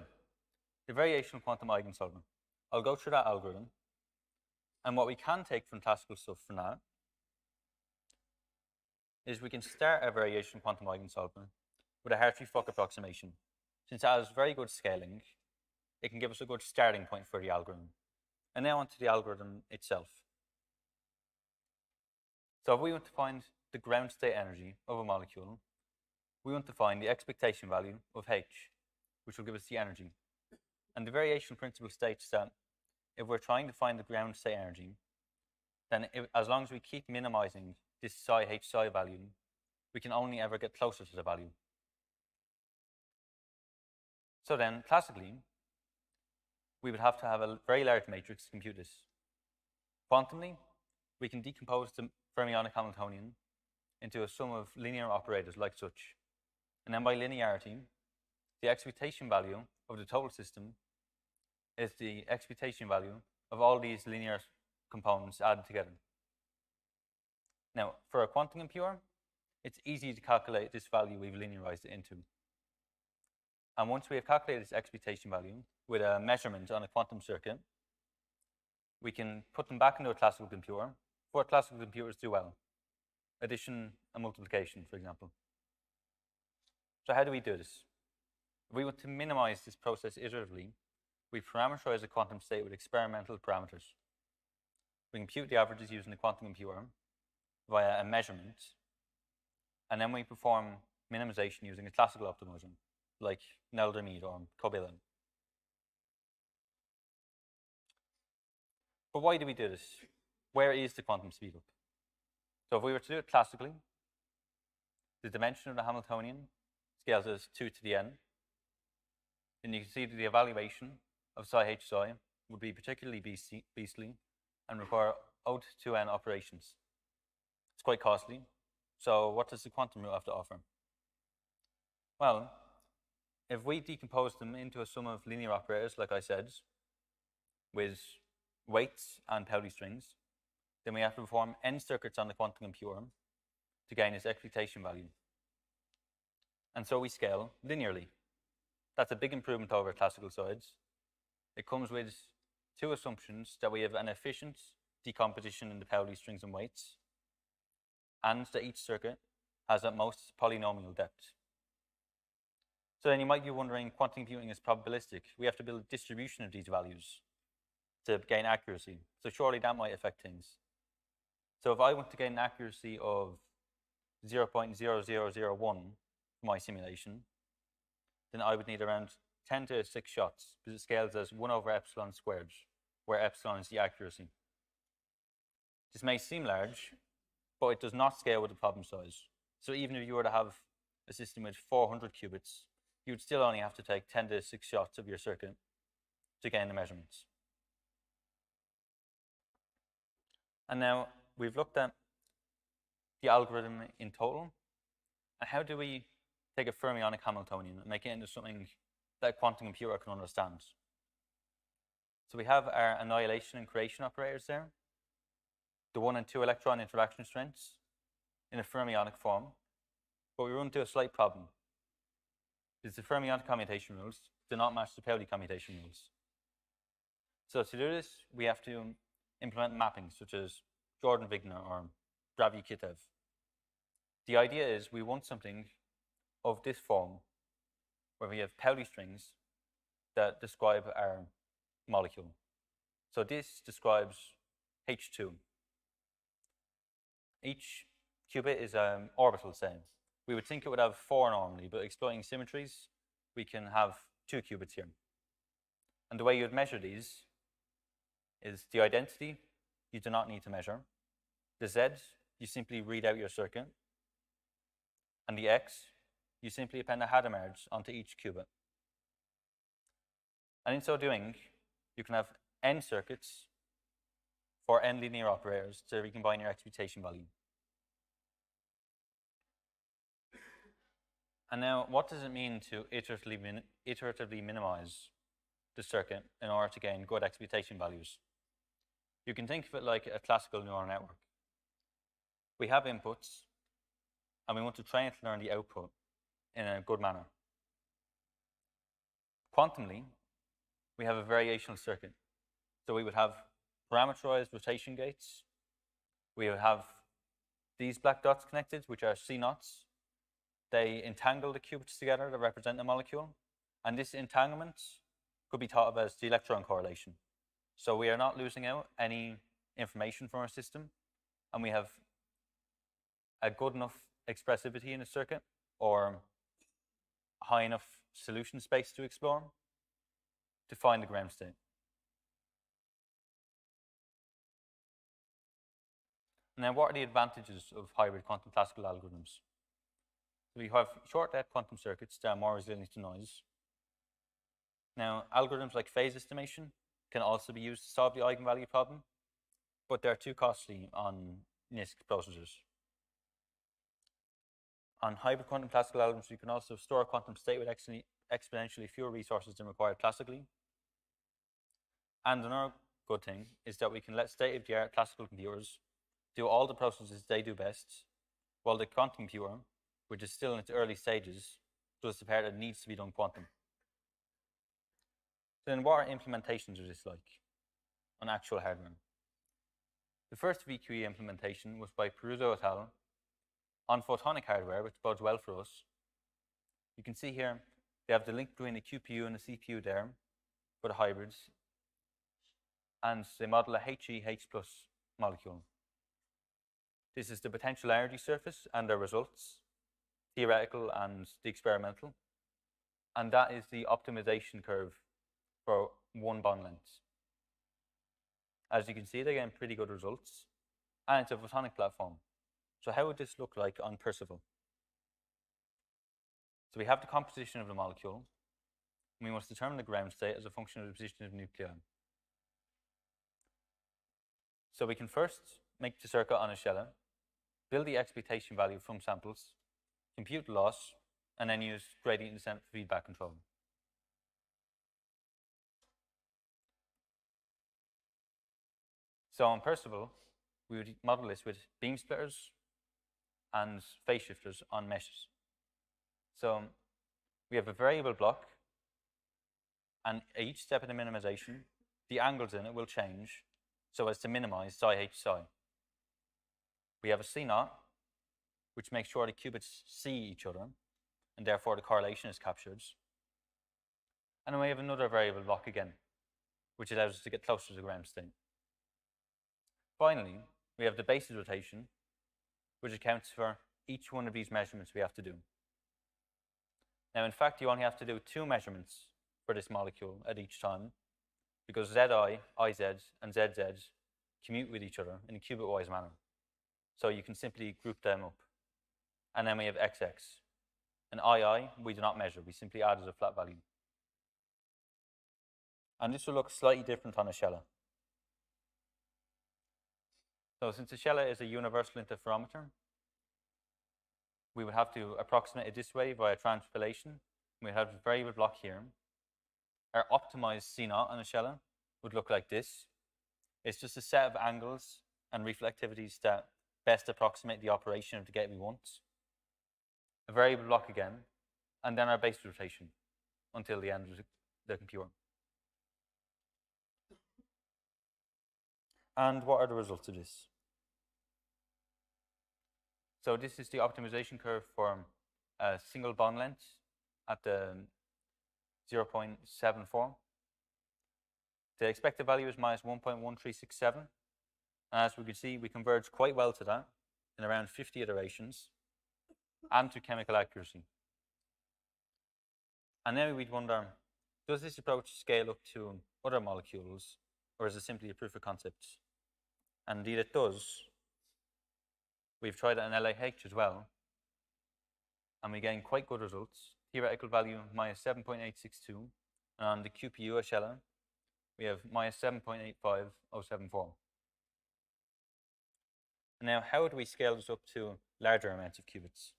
the variational quantum eigensolver. I'll go through that algorithm, and what we can take from classical stuff for now is we can start a variational quantum eigensolver with a Hartree-Fock approximation. Since it has very good scaling, it can give us a good starting point for the algorithm. And now onto the algorithm itself. So if we want to find the ground state energy of a molecule, we want to find the expectation value of H, which will give us the energy. And the variation principle states that if we're trying to find the ground state energy, then as long as we keep minimizing this psi H psi value, we can only ever get closer to the value. So then, classically, we would have to have a very large matrix to compute this. Quantumly, we can decompose the fermionic Hamiltonian into a sum of linear operators like such. And then by linearity, the expectation value of the total system is the expectation value of all these linear components added together. Now, for a quantum computer, it's easy to calculate this value we've linearized it into. And once we have calculated this expectation value with a measurement on a quantum circuit, we can put them back into a classical computer for what classical computers do well: addition and multiplication, for example. So how do we do this? If we want to minimize this process iteratively, we parameterize a quantum state with experimental parameters. We compute the averages using the quantum computer via a measurement, and then we perform minimization using a classical optimizer, like Nelder-Mead or Kobyla. But why do we do this? Where is the quantum speedup? So if we were to do it classically, the dimension of the Hamiltonian scales as 2 to the n, then you can see that the evaluation of psi h psi would be particularly beastly and require O to 2n operations. It's quite costly. So what does the quantum root have to offer? Well, if we decompose them into a sum of linear operators, like I said, with weights and Pauli strings, then we have to perform n circuits on the quantum computer to gain its expectation value. And so we scale linearly. That's a big improvement over classical sides. It comes with two assumptions: that we have an efficient decomposition in the Pauli strings and weights, and that each circuit has at most polynomial depth. So then you might be wondering, quantum computing is probabilistic. We have to build a distribution of these values to gain accuracy. So surely that might affect things. So if I want to gain an accuracy of 0.0001 for my simulation, then I would need around 10 to the 6 shots, because it scales as 1 over epsilon squared, where epsilon is the accuracy. This may seem large, but it does not scale with the problem size. So even if you were to have a system with 400 qubits, you would still only have to take 10 to the 6 shots of your circuit to gain the measurements. And now we've looked at the algorithm in total, and how do we take a fermionic Hamiltonian and make it into something that a quantum computer can understand? So we have our annihilation and creation operators there, the 1 and 2 electron interaction strengths in a fermionic form, but we run into a slight problem, because the fermionic commutation rules do not match the Pauli commutation rules. So to do this, we have to implement mappings such as Jordan-Wigner or Draghi-Kitev. The idea is we want something of this form, where we have Pauli strings that describe our molecule. So this describes H2. Each qubit is an orbital, say. We would think it would have 4 normally, but exploiting symmetries, we can have 2 qubits here. And the way you would measure these is the identity you do not need to measure. The Z, you simply read out your circuit. And the X, you simply append a Hadamard onto each qubit. And in so doing, you can have n circuits for n linear operators to recombine your expectation value. And now, what does it mean to iteratively minimize the circuit in order to gain good expectation values? You can think of it like a classical neural network. We have inputs, and we want to train it to learn the output in a good manner. Quantumly, we have a variational circuit. So we would have parameterized rotation gates. We would have these black dots connected, which are C-knots. They entangle the qubits together that represent the molecule. And this entanglement could be thought of as the electron correlation. So we are not losing out any information from our system, and we have a good enough expressivity in a circuit, or high enough solution space to explore to find the ground state. Now, what are the advantages of hybrid quantum classical algorithms? We have short depth quantum circuits that are more resilient to noise. Now, algorithms like phase estimation can also be used to solve the eigenvalue problem, but they're too costly on NISQ processors. On hybrid quantum classical algorithms, you can also store a quantum state with exponentially fewer resources than required classically. And another good thing is that we can let state-of-the-art classical computers do all the processes they do best, while the quantum computer, which is still in its early stages, does the part that needs to be done quantum. Then what are implementations of this like on actual hardware? The first VQE implementation was by Peruzzo et al. On photonic hardware, which bodes well for us. You can see here they have the link between the QPU and the CPU there for the hybrids, and they model a HE-H+ molecule. This is the potential energy surface and their results, theoretical and the experimental, and that is the optimization curve for one bond length. As you can see, they're getting pretty good results, and it's a photonic platform. So how would this look like on Percival? So we have the composition of the molecule, and we must determine the ground state as a function of the position of the nuclei. So we can first make the circuit on a shell, build the expectation value from samples, compute the loss, and then use gradient descent feedback control. So in Percival, we would model this with beam splitters and phase shifters on meshes. So we have a variable block, and at each step of the minimization, the angles in it will change so as to minimize psi h psi. We have a C0, which makes sure the qubits see each other, and therefore the correlation is captured. And then we have another variable block again, which allows us to get closer to the ground state. Finally, we have the basis rotation, which accounts for each one of these measurements we have to do. Now, in fact, you only have to do 2 measurements for this molecule at each time, because Zi, Iz, and Zz commute with each other in a qubit-wise manner. So you can simply group them up. And then we have XX. And II, we do not measure. We simply add as a flat value. And this will look slightly different on a Shella. So since a Shella is a universal interferometer, we would have to approximate it this way via transpilation. We have a variable block here. Our optimized C0 on a Shella would look like this. It's just a set of angles and reflectivities that best approximate the operation of the gate we want. A variable block again, and then our base rotation until the end of the computer. And what are the results of this? So this is the optimization curve for a single bond length at the 0.74. The expected value is minus 1.1367. And as we can see, we converge quite well to that in around 50 iterations and to chemical accuracy. And then we'd wonder, does this approach scale up to other molecules, or is it simply a proof of concept? And indeed it does. We've tried it in LAH as well, and we gain quite good results. Theoretical value minus 7.862, and on the QPU Shella, we have minus 7.85074. And now, how do we scale this up to larger amounts of qubits?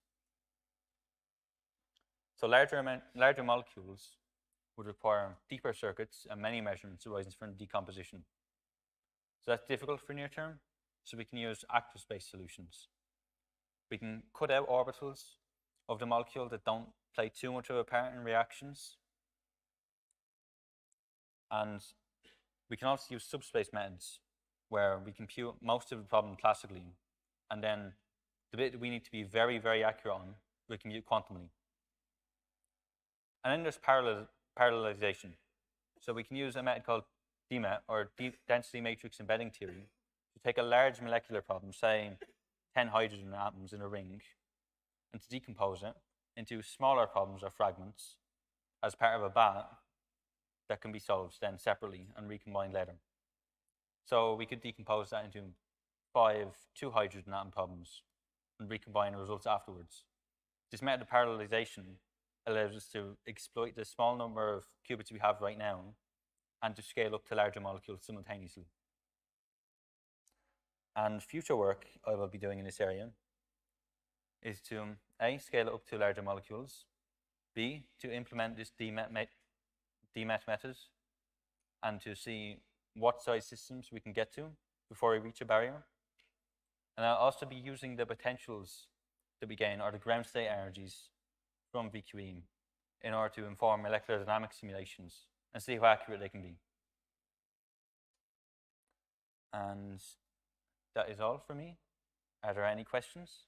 So larger molecules would require deeper circuits and many measurements arising from decomposition. So that's difficult for near term, so we can use active space solutions. We can cut out orbitals of the molecule that don't play too much of a part in reactions. And we can also use subspace methods where we compute most of the problem classically, and then the bit that we need to be very, very accurate on, we compute quantumly. And then there's parallelization. So we can use a method called DMET, or Deep Density Matrix Embedding Theory, to take a large molecular problem, say 10 hydrogen atoms in a ring, and to decompose it into smaller problems or fragments as part of a bat that can be solved then separately and recombined later. So we could decompose that into 5 2-hydrogen atom problems and recombine the results afterwards. This method of parallelization allows us to exploit the small number of qubits we have right now and to scale up to larger molecules simultaneously. And future work I will be doing in this area is to A, scale it up to larger molecules, B, to implement this DMET method, and to see what size systems we can get to before we reach a barrier. And I'll also be using the potentials that we gain, or the ground state energies from VQE, in order to inform molecular dynamics simulations and see how accurate they can be. And that is all for me. Are there any questions?